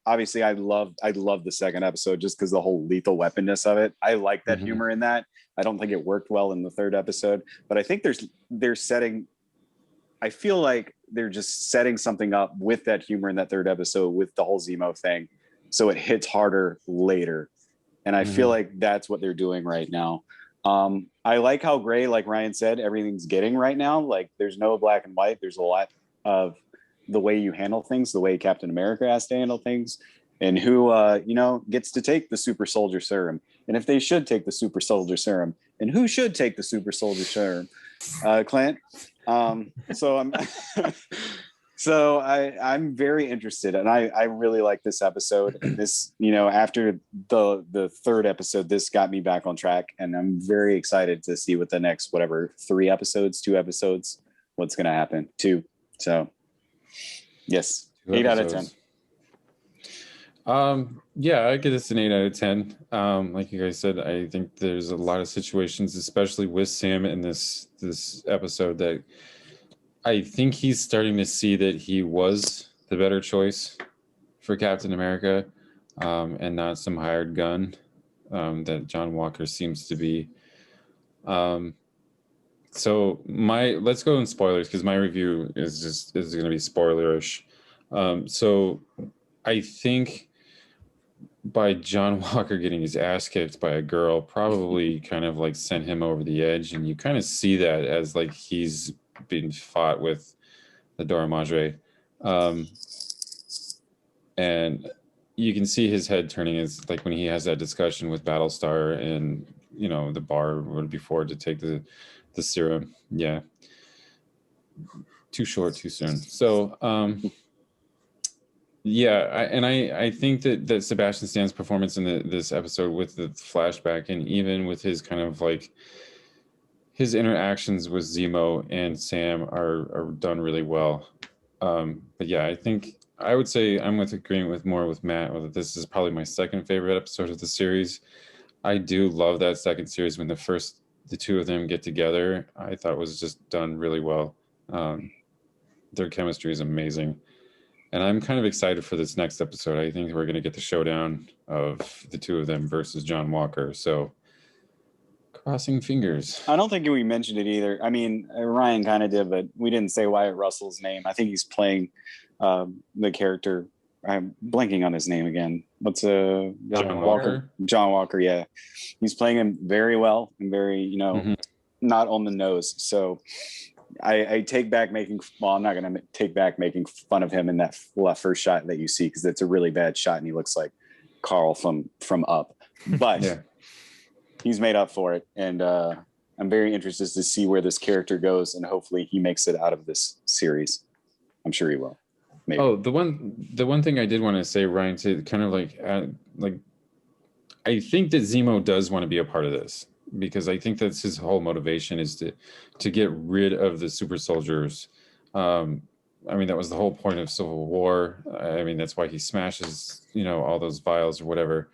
Obviously I loved the second episode just because the whole lethal weaponness of it. I like that humor in that. I don't think it worked well in the third episode, but I think I feel like they're just setting something up with that humor in that third episode with the whole Zemo thing. So it hits harder later. And I feel like that's what they're doing right now. I like how gray, like Ryan said, everything's getting right now. Like there's no black and white. There's a lot of the way you handle things, the way Captain America has to handle things, and who gets to take the super soldier serum, and if they should take the super soldier serum, and who should take the super soldier serum. Clint. So I'm very interested, and I really like this episode. And this, after the third episode, this got me back on track, and I'm very excited to see what the next 2 episodes, what's going to happen. 2. So, yes, 8 out of 10. Yeah, I give this an 8 out of 10. Like you guys said, I think there's a lot of situations, especially with Sam in this episode, that I think he's starting to see that he was the better choice for Captain America, and not some hired gun that John Walker seems to be. So let's go in spoilers, because my review is going to be spoilerish. So I think by John Walker getting his ass kicked by a girl probably kind of like sent him over the edge, and you kind of see that as like he's being fought with the Dora Madre, and you can see his head turning as like when he has that discussion with Battlestar and the bar before to take the serum. Yeah, too short, too soon. So I think that Sebastian Stan's performance in this episode with the flashback, and even with his kind of like his interactions with Zemo and Sam are done really well. But yeah, I think I would say I'm agreeing with Matt that this is probably my second favorite episode of the series. I do love that second series when the two of them get together. I thought it was just done really well. Their chemistry is amazing. And I'm kind of excited for this next episode. I think we're going to get the showdown of the two of them versus John Walker. So crossing fingers. I don't think we mentioned it either. I mean, Ryan kind of did, but we didn't say Wyatt Russell's name. I think he's playing the character. I'm blanking on his name again. What's John Walker? John Walker, yeah. He's playing him very well and very, not on the nose. So I take back I'm not going to take back making fun of him in that first shot that you see, because it's a really bad shot and he looks like Carl from Up. But yeah. He's made up for it. And I'm very interested to see where this character goes, and hopefully he makes it out of this series. I'm sure he will. Maybe. Oh, the one thing I did want to say, Ryan, to kind of like I think that Zemo does want to be a part of this, because I think that's his whole motivation is to get rid of the super soldiers. I mean, that was the whole point of Civil War. I mean, that's why he smashes, all those vials or whatever.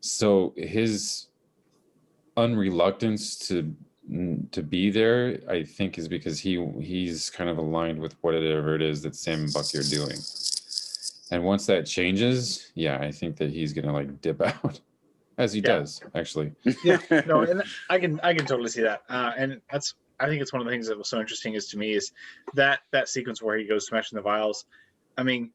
So his unreluctance to to be there, I think, is because he's kind of aligned with whatever it is that Sam and Bucky are doing. And once that changes, yeah, I think that he's gonna like dip out, as he does actually. Yeah, no, and I can totally see that. And I think it's one of the things that was so interesting is to me is that sequence where he goes smashing the vials. I mean,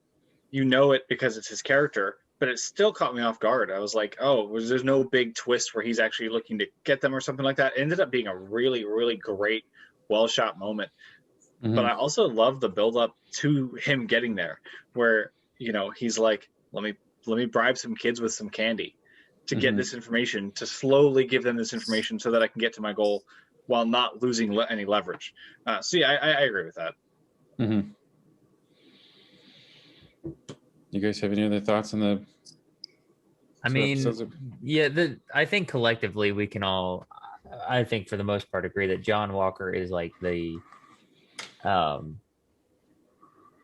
you know it because it's his character, but it still caught me off guard. I was like, oh, there's no big twist where he's actually looking to get them or something like that. It ended up being a really, really great, well shot moment. Mhm. But I also love the build up to him getting there, where he's like, let me bribe some kids with some candy to get this information, to slowly give them this information so that I can get to my goal while not losing any leverage. So yeah, I agree with that. Mm-hmm. You guys have any other thoughts on the? I mean, I think collectively we can all, I think for the most part, agree that John Walker is like the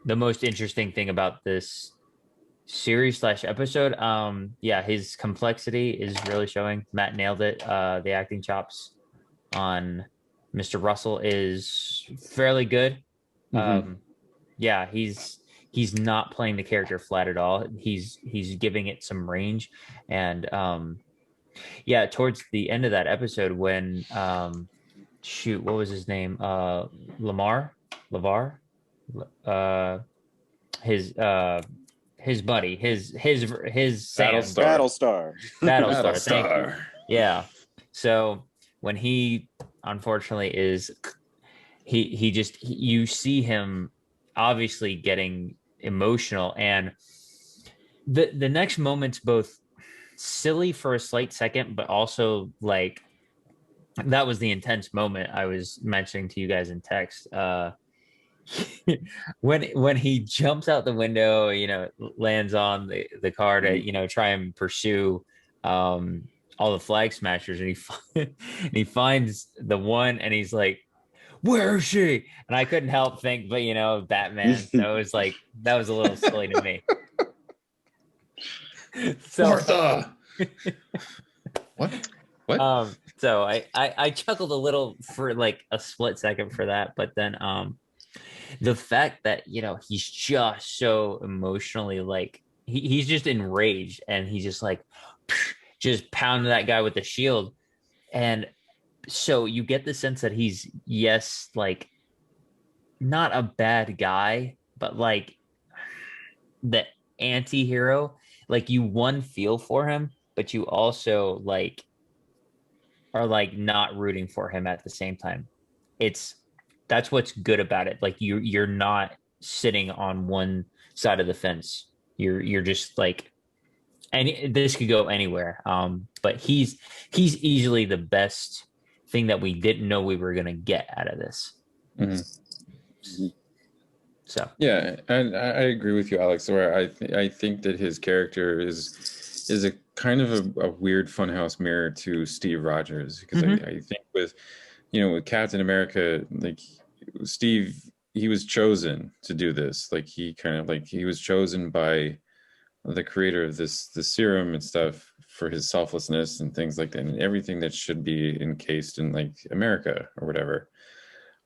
most interesting thing about this series / episode. His complexity is really showing. Matt nailed it. The acting chops on Mr. Russell is fairly good. He's not playing the character flat at all. He's giving it some range. And towards the end of that episode when what was his name? LeVar? His buddy, his Sam. Battlestar. Yeah. So when he unfortunately you see him obviously getting emotional, and the next moment's both silly for a slight second, but also like that was the intense moment I was mentioning to you guys in text. When he jumps out the window, lands on the car to try and pursue all the flag smashers, and he finds the one, and he's like, where is she? And I couldn't help think, but Batman. So it was like that was a little silly to me. So, Martha. What? So I chuckled a little for like a split second for that, but then the fact that he's just so emotionally like he's just enraged, and he's just like just pounding that guy with the shield, and so you get the sense that he's like not a bad guy, but like the anti-hero. Like you feel for him, but you also like are like not rooting for him at the same time. That's what's good about it. Like you're not sitting on one side of the fence. You're just like, and this could go anywhere. But he's easily the best thing that we didn't know we were gonna get out of this. So yeah, and I agree with you, Alex. Where I think that his character is a kind of a weird funhouse mirror to Steve Rogers, because I think with Captain America, like Steve, he was chosen to do this. Like he was chosen by the creator of the serum and stuff for his selflessness and things like that, and everything that should be encased in like America or whatever.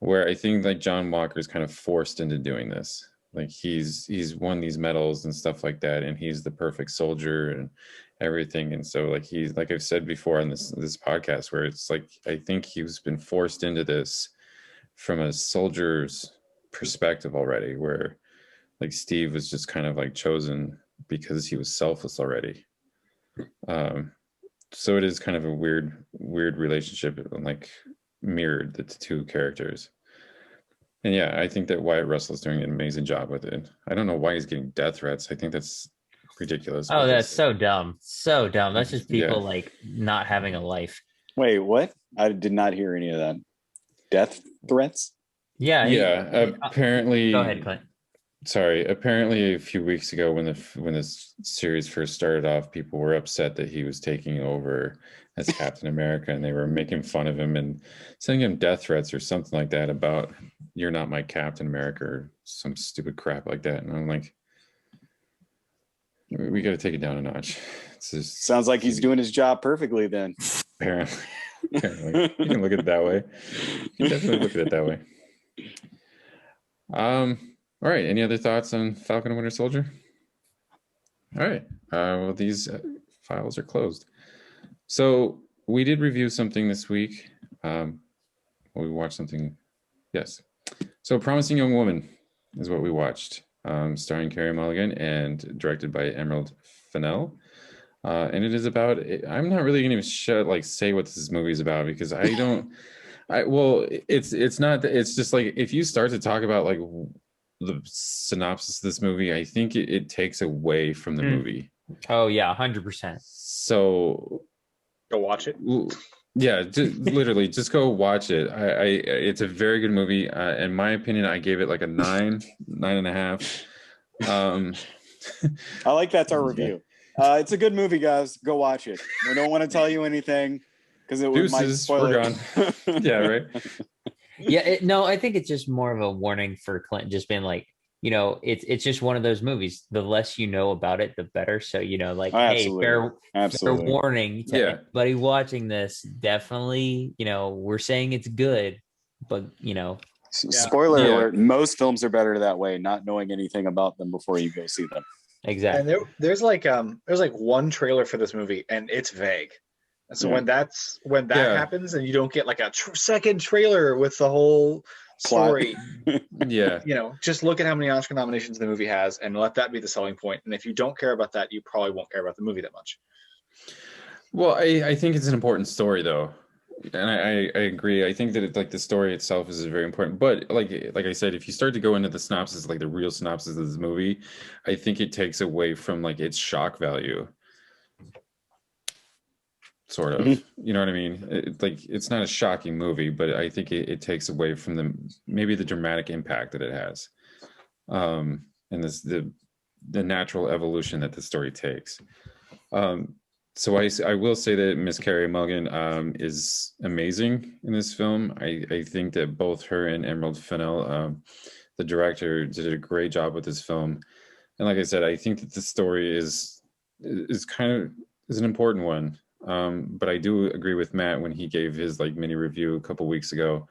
Where I think like John Walker is kind of forced into doing this. Like he's won these medals and stuff like that, and he's the perfect soldier and everything. And so like he's, like I've said before on this podcast, where it's like I think he's been forced into this from a soldier's perspective already, where like Steve was just kind of like chosen because he was selfless already. So it is kind of a weird relationship, like mirrored the two characters. And yeah, I think that Wyatt Russell's doing an amazing job with it. I don't know why he's getting death threats. I think that's ridiculous. Oh, that's so dumb. That's just people like not having a life. Wait, what? I did not hear any of that. Death threats? Yeah. Apparently. Go ahead, Clint. Sorry. Apparently, a few weeks ago, when this series first started off, people were upset that he was taking over as Captain America, and they were making fun of him and sending him death threats or something like that about "You're not my Captain America" or some stupid crap like that. And I'm like, we got to take it down a notch. It's just, sounds like he's doing his job perfectly then. Apparently. Apparently. You can look at it that way. You can definitely look at it that way. All right. Any other thoughts on Falcon and Winter Soldier? All right. Well, these files are closed. So we did review something this week. We watched something. Yes. So Promising Young Woman is what we watched, starring Carey Mulligan and directed by Emerald Fennell. And it is about. I'm not really going to say what this movie is about because I don't. It's not. It's just like if you start to talk about like the synopsis of this movie, I think it takes away from the movie. Oh yeah, 100%. So go watch it. Yeah, literally, just go watch it. It's a very good movie. In my opinion, I gave it like a 9.5. I like that's our review. It's a good movie, guys. Go watch it. We don't want to tell you anything because it might spoil it. Yeah, right. Yeah, no, I think it's just more of a warning for Clint, just being like, it's just one of those movies. The less you know about it, the better. So, like, hey, fair warning to everybody watching this. Definitely, we're saying it's good, but spoiler alert, most films are better that way, not knowing anything about them before you go see them. Exactly. And there's like one trailer for this movie and it's vague. And so when that happens and you don't get like a second trailer with the whole story, just look at how many Oscar nominations the movie has and let that be the selling point. And if you don't care about that, you probably won't care about the movie that much. Well, I think it's an important story though. And I agree. I think that the story itself is very important. But like I said, if you start to go into the synopsis, like the real synopsis of this movie, I think it takes away from like its shock value. Sort of, you know what I mean? It's not a shocking movie, but I think it takes away from maybe the dramatic impact that it has, and the natural evolution that the story takes. So I will say that Miss Carey Mulligan is amazing in this film. I think that both her and Emerald Fennell, the director, did a great job with this film. And like I said, I think that the story is an important one. But I do agree with Matt when he gave his like mini review a couple weeks ago.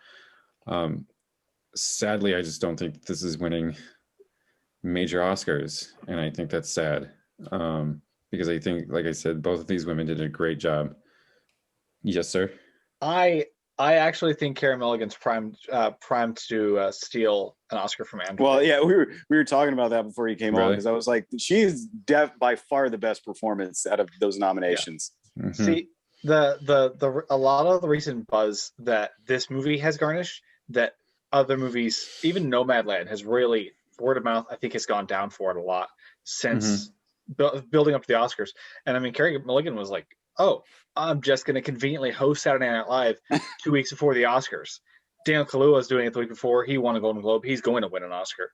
Sadly, I just don't think this is winning major Oscars, and I think that's sad. Because I think, like I said, both of these women did a great job. Yes, sir. I actually think Carey Mulligan's primed to steal an Oscar from Andrew. Well, yeah, we were talking about that before you came on because I was like, she's by far the best performance out of those nominations. Yeah. Mm-hmm. See, the a lot of the recent buzz that this movie has garnished, that other movies, even Nomadland, has really, word of mouth, I think, has gone down for it a lot since building up to the Oscars. And I mean, Carey Mulligan was like, "Oh, I'm just going to conveniently host Saturday Night Live 2 weeks before the Oscars." Daniel Kaluuya was doing it the week before. He won a Golden Globe. He's going to win an Oscar.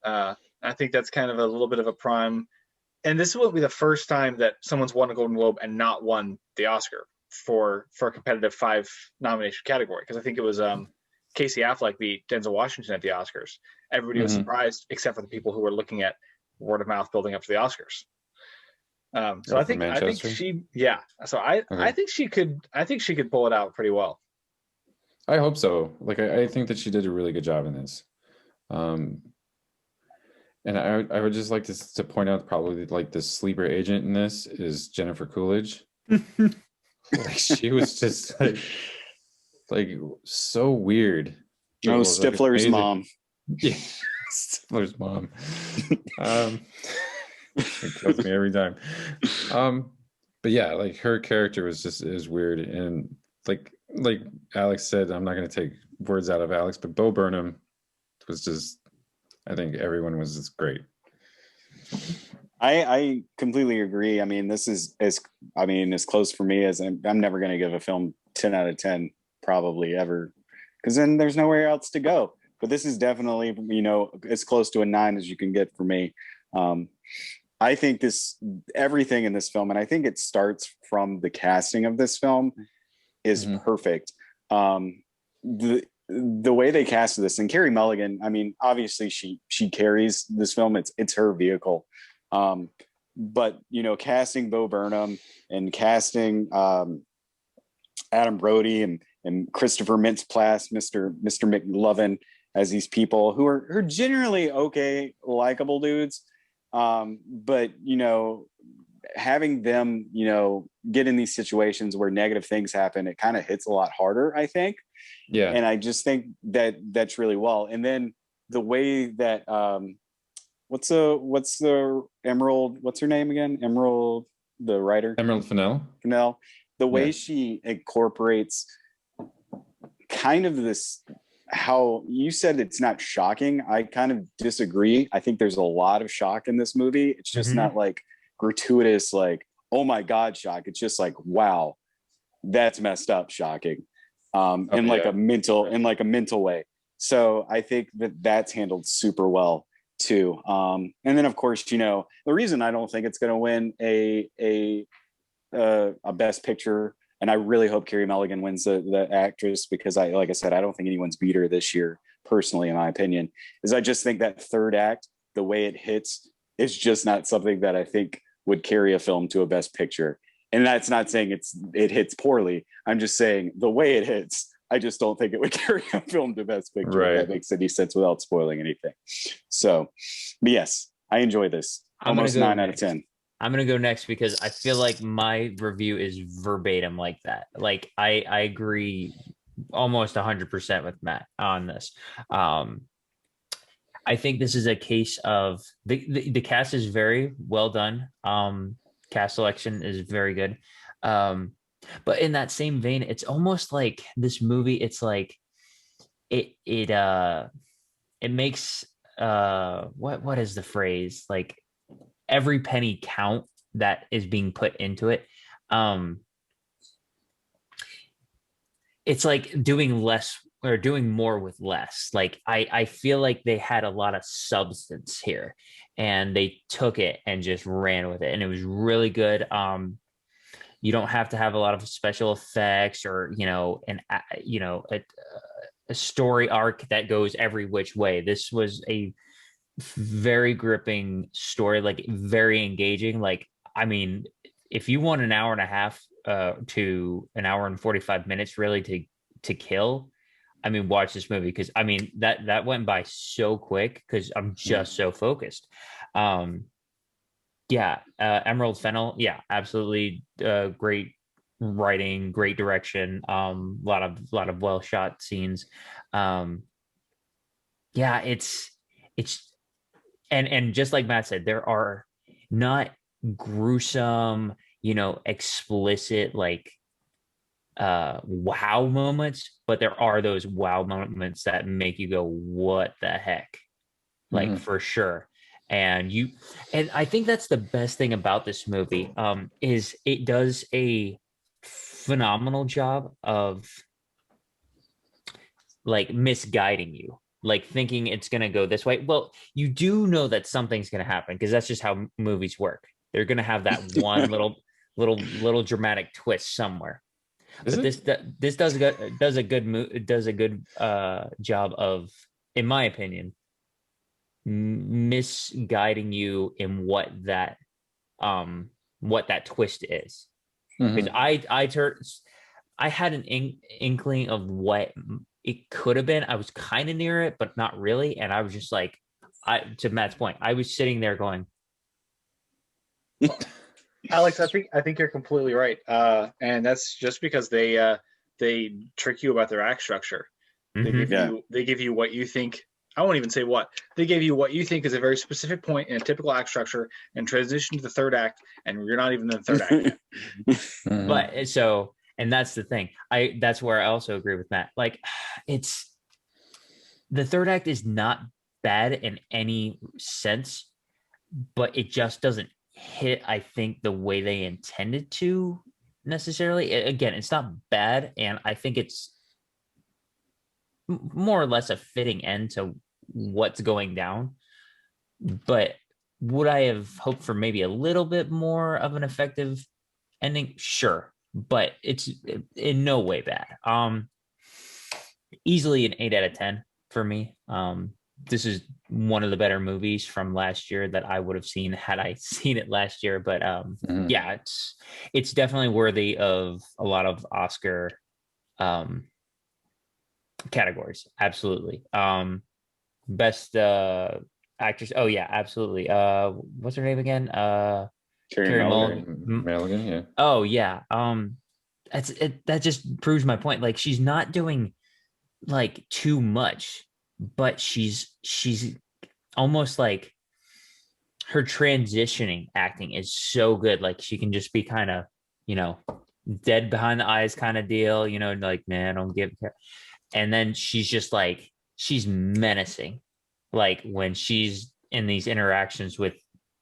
I think that's kind of a little bit of a prime. And this will be the first time that someone's won a Golden Globe and not won the Oscar for a competitive 5 nomination category. Because I think it was Casey Affleck beat Denzel Washington at the Oscars. Everybody was surprised, except for the people who were looking at word of mouth building up to the Oscars. So I think she, So I think she could pull it out pretty well. I hope so. Like I think that she did a really good job in this. And I would just like to point out probably like the sleeper agent in this is Jennifer Coolidge. Like she was just like so weird. Oh, Stifler's mom. Yeah, Stifler's mom. It kills me every time. But yeah, like her character was just weird, and like Alex said, I'm not going to take words out of Alex, but Bo Burnham was just. I think everyone was just great. I completely agree. I mean, this is as close for me as I'm never going to give a film 10 out of 10 probably ever, because then there's nowhere else to go. But this is definitely, as close to a 9 as you can get for me. I think everything in this film, and I think it starts from the casting of this film, is perfect. The way they casted this, and Carey Mulligan, I mean, obviously she carries this film. It's her vehicle. But casting Bo Burnham and casting Adam Brody and Christopher Mintz-Plasse, Mr. McLovin, as these people who are generally okay, likable dudes. But, you know, having them, you know, get in these situations where negative things happen, it kind of hits a lot harder, I think. Yeah. And I just think that that's really well. And then the way that, what's the Emerald, what's her name again? Emerald, the writer? Emerald Fennell. Fennell. The way Yeah. she incorporates kind of this, how you said it's not shocking. I kind of disagree. I think there's a lot of shock in this movie. It's just not like gratuitous, like, oh my God, shock. It's just like, wow, that's messed up, shocking. In like a mental way. So I think that that's handled super well too. And then of course, you know, the reason I don't think it's going to win a Best Picture, and I really hope Carey Mulligan wins the actress, because like I said, I don't think anyone's beat her this year, personally, in my opinion, is I just think that third act, the way it hits, is just not something that I think would carry a film to a Best Picture. And that's not saying it hits poorly. I'm just saying the way it hits, I just don't think it would carry a film to Best Picture. Right. If that makes any sense without spoiling anything. So, but yes, I enjoy this. Almost 9 out of 10. I'm going to go next because I feel like my review is verbatim like that. Like I agree almost 100% with Matt on this. I think this is a case of the cast is very well done. Cast selection is very good. But in that same vein, it's almost like this movie, it's like it makes what is the phrase? Like every penny count that is being put into it. It's like doing less or doing more with less. Like I feel like they had a lot of substance here and they took it and just ran with it. And it was really good. You don't have to have a lot of special effects or, you know, a story arc that goes every which way. This was a very gripping story, like very engaging. Like, I mean, if you want an hour and a half to an hour and 45 minutes really to kill, I mean, watch this movie, because I mean that went by so quick because I'm just so focused. Emerald Fennell, absolutely, great writing, great direction, lot of well shot scenes. It's and just like Matt said, there are not gruesome, you know, explicit like wow moments, but there are those wow moments that make you go, what the heck? Like, for sure. And I think that's the best thing about this movie, is it does a phenomenal job of like misguiding you, like thinking it's going to go this way. Well, you do know that something's going to happen because that's just how movies work. They're going to have that one little dramatic twist somewhere. But this does a good job of, in my opinion, misguiding you in what that twist is. Because I had an inkling of what it could have been. I was kind of near it, but not really. And I was just like, to Matt's point, I was sitting there going, Alex, I think you're completely right, and that's just because they trick you about their act structure. They give you what you think. I won't even say what they gave you. What you think is a very specific point in a typical act structure, and transition to the third act, and you're not even in the third act yet. But so, and that's the thing. That's where I also agree with Matt. Like, it's the third act is not bad in any sense, but it just doesn't hit, I think, the way they intended to necessarily. Again, it's not bad, and I think it's more or less a fitting end to what's going down. But would I have hoped for maybe a little bit more of an effective ending? Sure, but it's in no way bad. Easily an 8 out of 10 for me. This is one of the better movies from last year that I would have seen had I seen it last year. But yeah, it's definitely worthy of a lot of Oscar categories. Absolutely. Best actress. Oh yeah, absolutely. What's her name again? Carey Mulligan, yeah. Oh yeah. That just proves my point. Like, she's not doing like too much, but she's almost like her transitioning acting is so good. Like, she can just be kind of, dead behind the eyes kind of deal, like, man, I don't give a care. And then she's just like, she's menacing, like when she's in these interactions with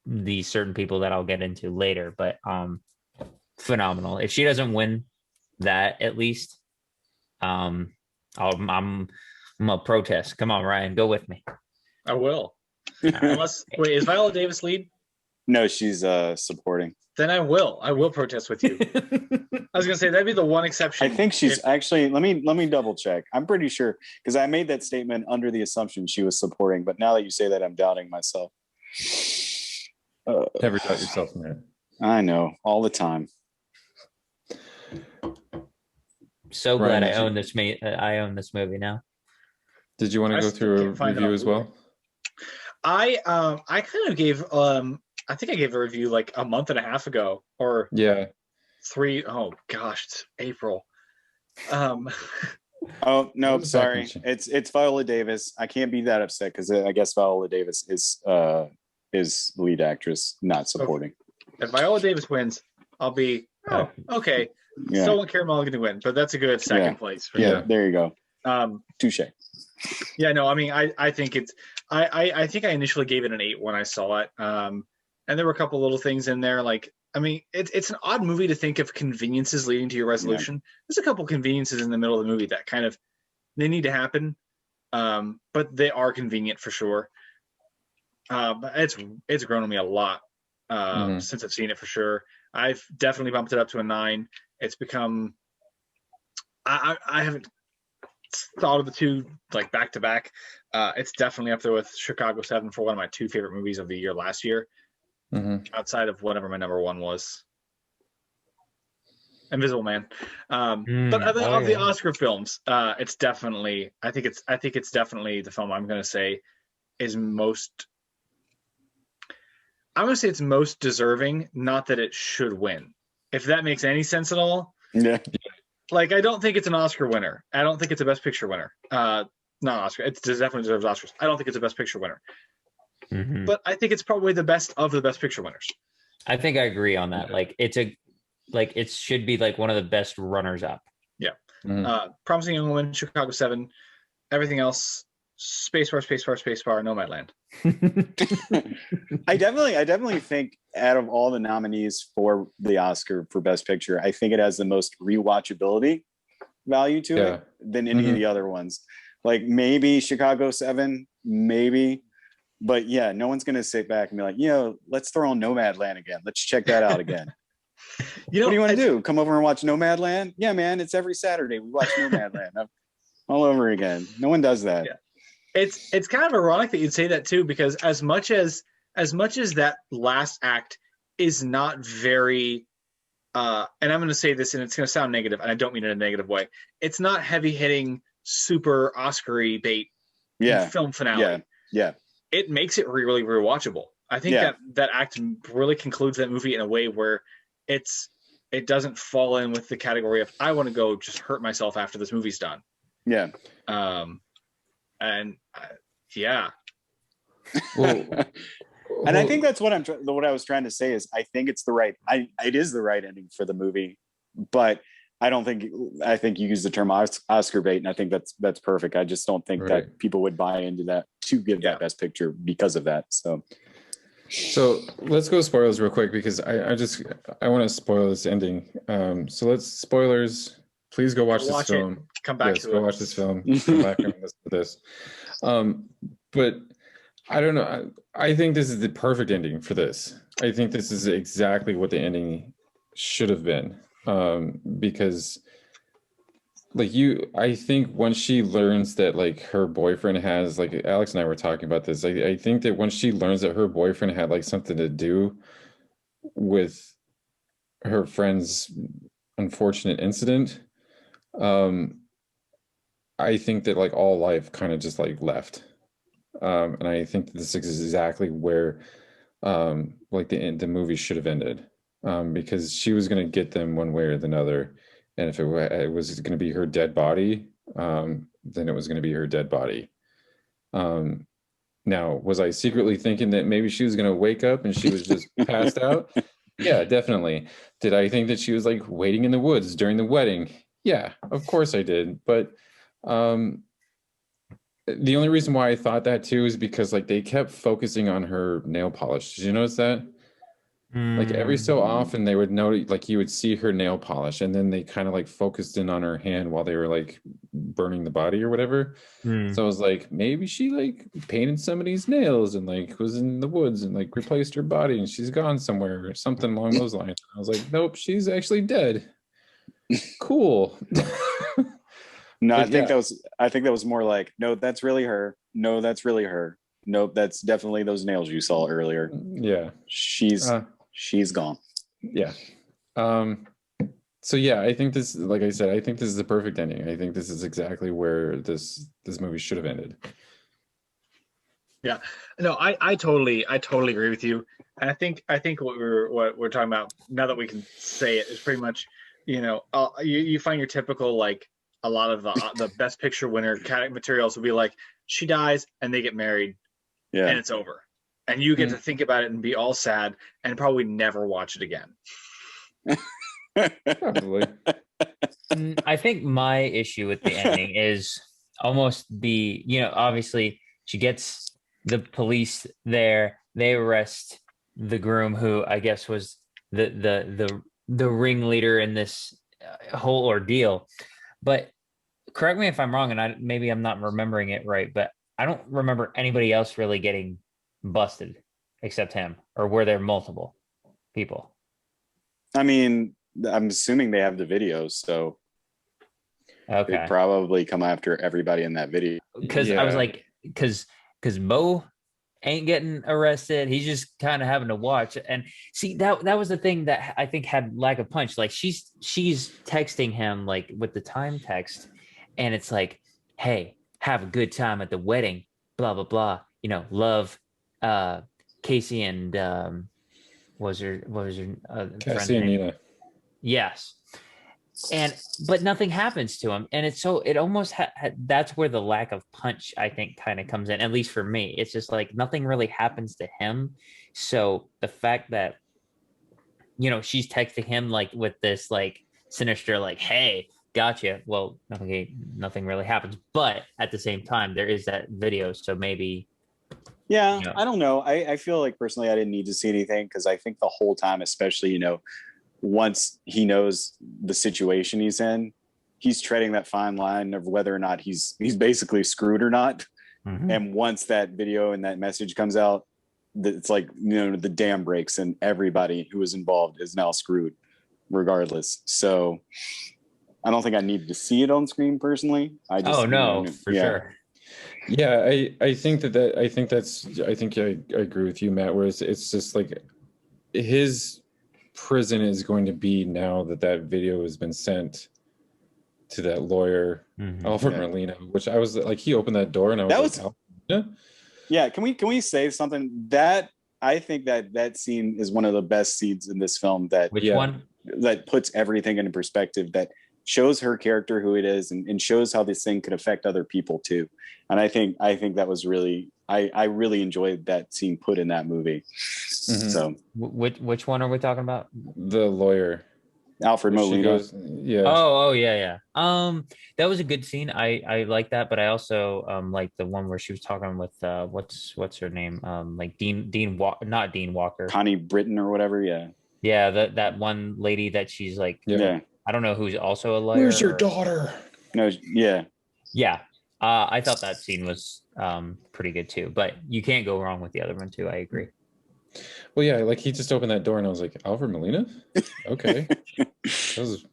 these certain people that I'll get into later. But phenomenal. If she doesn't win that, at least I'm a protest. Come on, Ryan, go with me. I will. Unless, wait, is Viola Davis lead? No, she's supporting. Then I will protest with you. I was gonna say that'd be the one exception. I think she's actually. Let me double check. I'm pretty sure, because I made that statement under the assumption she was supporting. But now that you say that, I'm doubting myself. Never doubt yourself, man. I know, all the time. So glad I own this. I own this movie now. Did you want to go through a review as well? I kind of gave I think I gave a review like a month and a half ago, or 3. Oh gosh, it's April. Oh no, sorry. It's Viola Davis. I can't be that upset because I guess Viola Davis is lead actress, not supporting. If Viola Davis wins, I'll be okay. Yeah. Still want Carey Mulligan to win, but that's a good second place. For sure. There you go. Touche. Yeah, no, I mean, I think it's. I think I initially gave it an 8 when I saw it, and there were a couple little things in there. Like, I mean, it's an odd movie to think of conveniences leading to your resolution. Yeah. There's a couple conveniences in the middle of the movie that kind of they need to happen, but they are convenient for sure. But it's grown on me a lot since I've seen it for sure. I've definitely bumped it up to a 9. It's become. I haven't thought of the two like back to back. It's definitely up there with Chicago 7 for one of my 2 favorite movies of the year last year, outside of whatever my number 1 was, Invisible Man. But of the Oscar films, it's definitely I think it's definitely the film I'm going to say is most. I'm going to say it's most deserving. Not that it should win, if that makes any sense at all. Yeah. Like, I don't think it's an Oscar winner. I don't think it's a Best Picture winner. Not Oscar. It definitely deserves Oscars. I don't think it's a Best Picture winner. But I think it's probably the best of the Best Picture winners. I think I agree on that. Like, it should be like one of the best runners up. Yeah. Promising Young Woman, Chicago 7, everything else, Spacebar, Nomadland. I definitely think out of all the nominees for the Oscar for Best Picture, I think it has the most rewatchability value to it than any of the other ones. Like maybe Chicago 7, maybe, but yeah, no one's gonna sit back and be like, let's throw on Nomadland again. Let's check that out again. What do you want to do? Come over and watch Nomadland? Yeah, man, it's every Saturday we watch Nomadland all over again. No one does that. Yeah. It's kind of ironic that you'd say that too, because as much as that last act is not very, and I'm going to say this, and it's going to sound negative, and I don't mean it in a negative way. It's not heavy hitting, super Oscar-y bait film finale. Yeah. It makes it really rewatchable. I think that act really concludes that movie in a way where it doesn't fall in with the category of I want to go just hurt myself after this movie's done. Yeah. And I think that's what I was trying to say is I think it's it is the right ending for the movie, but I think you use the term Oscar bait, and I think that's perfect. I just don't think that people would buy into that to give that Best Picture because of that. So let's go spoilers real quick, because I want to spoil this ending. So let's spoilers. Please go watch this film. Come back to it. Go watch this film. Come back and listen to this. But I don't know. I think this is the perfect ending for this. I think this is exactly what the ending should have been. Because like you, I think once she learns that like her boyfriend has like Alex and I were talking about this. I think that once she learns that her boyfriend had like something to do with her friend's unfortunate incident, um, I think that like all life kind of just like left. And I think this is exactly where like the movie should have ended. Because she was gonna get them one way or another. And if it was gonna be her dead body, then it was gonna be her dead body. Um, Now, was I secretly thinking that maybe she was gonna wake up and she was just passed out? Yeah, definitely. Did I think that she was like waiting in the woods during the wedding? Yeah, of course I did. But um, the only reason why I thought that too is because like they kept focusing on her nail polish. Did you notice that? Like every so often they would note like you would see her nail polish and then they kind of like focused in on her hand while they were like burning the body or whatever. So I was like, maybe she like painted somebody's nails and like was in the woods and like replaced her body and she's gone somewhere or something along those lines. I was like, nope, she's actually dead. Cool. No, But yeah. I think that was more like, no, that's really her. No, that's really her. Nope, that's definitely those nails you saw earlier. Yeah. She's gone. Yeah. Um, so yeah, I think this, like I said, I think this is the perfect ending. I think this is exactly where this movie should have ended. Yeah, no, I totally agree with you. And I think what we're talking about now that we can say it is pretty much, you find your typical like a lot of the best picture winner materials will be like she dies and they get married, Yeah, and it's over, and you get to think about it and be all sad and probably never watch it again. Probably. I think my issue with the ending is almost obviously she gets the police there, they arrest the groom who I guess was the ringleader in this whole ordeal. But correct me if I'm wrong, and maybe I'm not remembering it right, but I don't remember anybody else really getting busted except him, or were there multiple people? I mean, I'm assuming they have the videos, so Okay. they probably come after everybody in that video. Because I was like, because Mo ain't getting arrested. He's just kind of having to watch. And see, that was the thing that I think had lack of punch. Like she's texting him like with the time text, and it's like, hey, have a good time at the wedding, blah blah blah. Love Casey and what was her friend's Cassie and name? Nina. Yes. But nothing happens to him, and it's so it almost that's where the lack of punch I think kind of comes in, at least for me. It's just like nothing really happens to him, so the fact that she's texting him like with this like sinister like, hey, gotcha, well, okay, nothing really happens, but at the same time there is that video, so maybe I don't know. I feel like personally I didn't need to see anything because I think the whole time, especially once he knows the situation he's in, he's treading that fine line of whether or not he's basically screwed or not. Mm-hmm. And once that video and that message comes out, it's like, the dam breaks and everybody who was involved is now screwed regardless. So I don't think I needed to see it on screen personally. I just, for sure. Yeah, I think I agree with you, Matt, where it's just like his prison is going to be now that video has been sent to that lawyer, Alfred Molina, which I was like, he opened that door and I was like, yeah. Can we say something that I think that scene is one of the best scenes in this film Which one? That puts everything into perspective, that shows her character who it is and shows how this thing could affect other people too. And I think that was really, I really enjoyed that scene put in that movie. Mm-hmm. So which one are we talking about? The lawyer, Alfred Molina. Yeah. Oh yeah. That was a good scene. I like that, but I also like the one where she was talking with what's her name? Like not Dean Walker. Connie Britton or whatever. Yeah. Yeah, that one lady that she's like, yeah. I don't know who's also a lawyer. Where's your daughter? No, yeah. Yeah. I thought that scene was pretty good too, but you can't go wrong with the other one too. I agree. Well, yeah, like he just opened that door and I was like, Alfred Molina? Okay. That was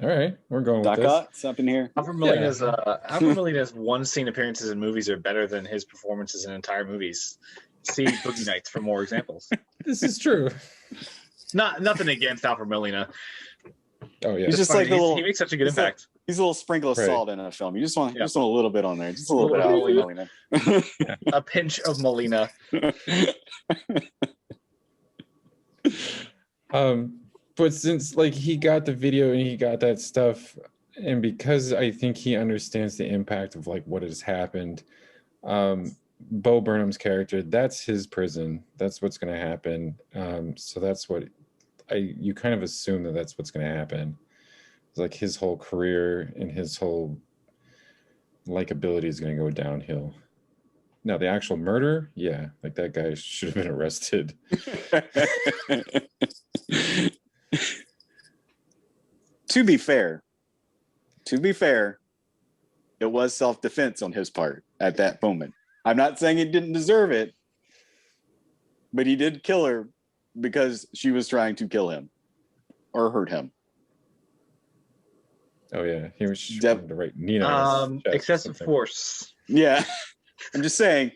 All right, we're going with this. Daka, something here. Alfred Molina's one-scene appearances in movies are better than his performances in entire movies. See Boogie Nights for more examples. This is true. Nothing against Alfred Molina. Oh yeah, He's just like he makes such a good impact. He's a little sprinkle of Right. salt in a film. You just want a little bit on there, just a little bit of Little Molina. A pinch of Molina. But since like he got the video and he got that stuff, and because I think he understands the impact of like what has happened, Bo Burnham's character, that's his prison. That's what's going to happen. So that's what you kind of assume that that's what's going to happen. It's like his whole career and his whole likability is going to go downhill. Now the actual murder, yeah, like that guy should have been arrested. To be fair, it was self-defense on his part at that moment. I'm not saying he didn't deserve it, but he did kill her because she was trying to kill him or hurt him. Oh yeah, he was trying to write Nina. on his chest or Excessive something. force. Yeah, I'm just saying,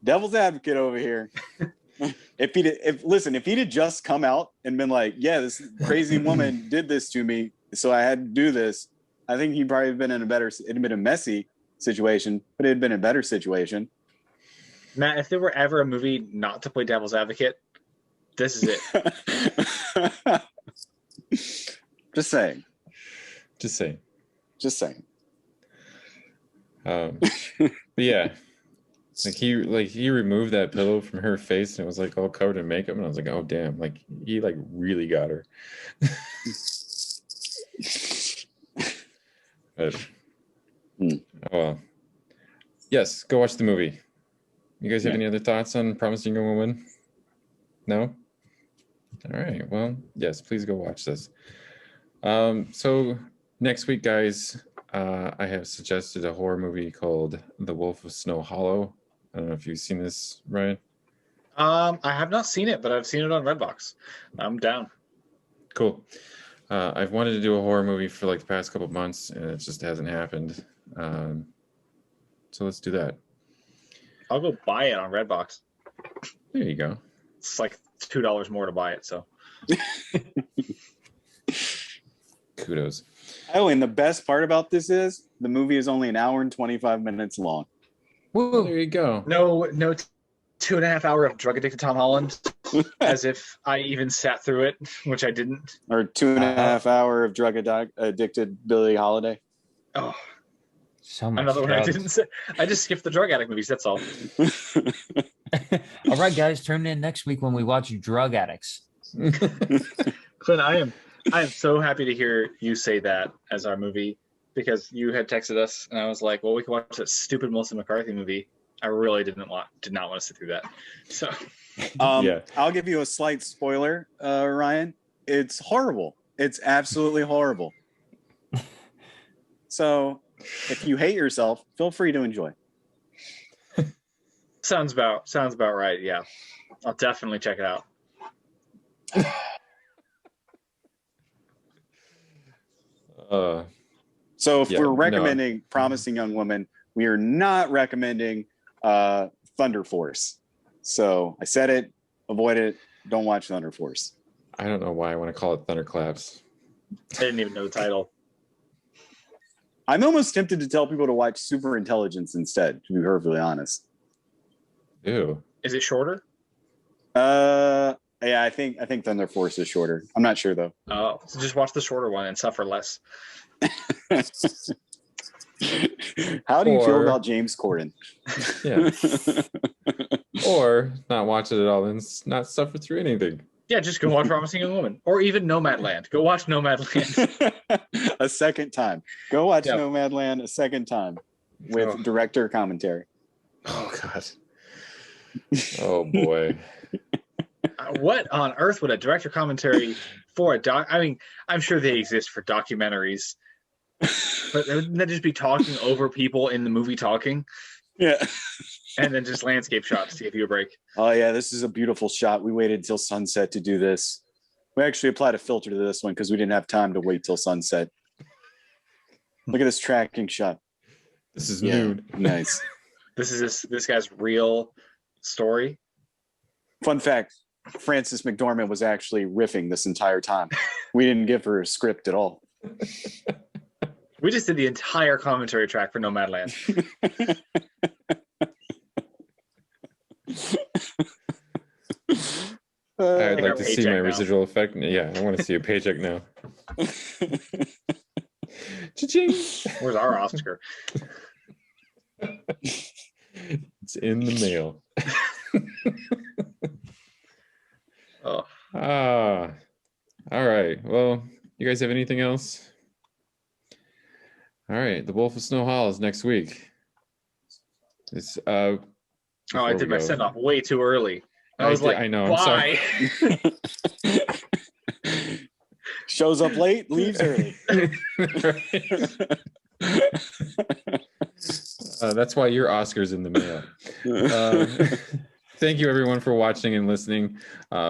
devil's advocate over here. If he'd have just come out and been like, yeah, this crazy woman did this to me, so I had to do this, I think he'd probably been it'd been a messy situation, but it'd been a better situation. Matt, if there were ever a movie not to play devil's advocate, this is it. Just saying. Just saying. But yeah, like he removed that pillow from her face and it was like all covered in makeup, and I was like, oh damn, like he like really got her. But, oh well. Yes, go watch the movie. You guys have any other thoughts on Promising Young Woman? No? All right. Well, yes, please go watch this. So next week, guys, I have suggested a horror movie called The Wolf of Snow Hollow. I don't know if you've seen this, Ryan. I have not seen it, but I've seen it on Redbox. I'm down. Cool. I've wanted to do a horror movie for like the past couple of months, and it just hasn't happened. So let's do that. I'll go buy it on Redbox. There you go. It's like $2 more to buy it, so. Kudos. Oh, and the best part about this is the movie is only an hour and 25 minutes long. Well, there you go. No 2.5 hour of drug addicted Tom Holland, as if I even sat through it, which I didn't. Or 2.5 hour of drug addicted Billie Holiday. Oh, So much. another one I drugs. didn't say. I just skipped the drug addict movies. That's all. All right, guys, tune in next week when we watch Drug Addicts. Clint, I am so happy to hear you say that as our movie, because you had texted us and I was like, well, we can watch that stupid Melissa McCarthy movie. I really did not want to sit through that. So Yeah. I'll give you a slight spoiler, Ryan. It's horrible. It's absolutely horrible. So if you hate yourself, feel free to enjoy. sounds about right. Yeah, I'll definitely check it out. So if Yeah, we're no. recommending Promising Young Woman, we are not recommending Thunder Force. So I said it, avoid it, don't watch Thunder Force. I don't know why I want to call it Thunderclaps. I didn't even know the title. I'm almost tempted to tell people to watch Super Intelligence instead, to be perfectly honest. Ew. Is it shorter? Yeah, I think Thunder Force is shorter. I'm not sure though. Oh, so just watch the shorter one and suffer less. How do you feel Or- about James Corden? Yeah. Or not watch it at all and not suffer through anything. Yeah, just go watch Promising Young Woman, or even Nomadland. Go watch Nomadland. A second time. Go watch Yep. Nomadland a second time with Oh. director commentary. Oh God. Oh boy. What on earth would a director commentary for a doc? I mean, I'm sure they exist for documentaries, but wouldn't that just be talking over people in the movie talking, Yeah. and then just landscape shots to give you a break? Oh yeah, this is a beautiful shot. We waited till sunset to do this. We actually applied a filter to this one because we didn't have time to wait till sunset. Look at this tracking shot. This is nude. Nice. This is this guy's real story. Fun fact, Frances McDormand was actually riffing this entire time. We didn't give her a script at all. We just did the entire commentary track for Nomadland. I'd like our to see my paycheck now. residual effect. Yeah, I want to see a paycheck now. Cha-ching! Where's our Oscar? It's in the mail. Oh, All right. Well, you guys have anything else? All right. The Wolf of Snow Hall is next week. It's I did my send off way too early. I was like, I know. I'm why? sorry. Shows up late, leaves early. That's why your Oscar's in the mail. Thank you everyone for watching and listening.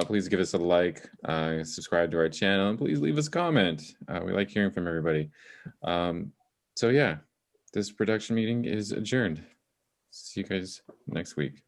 Please give us a like, subscribe to our channel, and please leave us a comment. We like hearing from everybody. So yeah, this production meeting is adjourned. See you guys next week.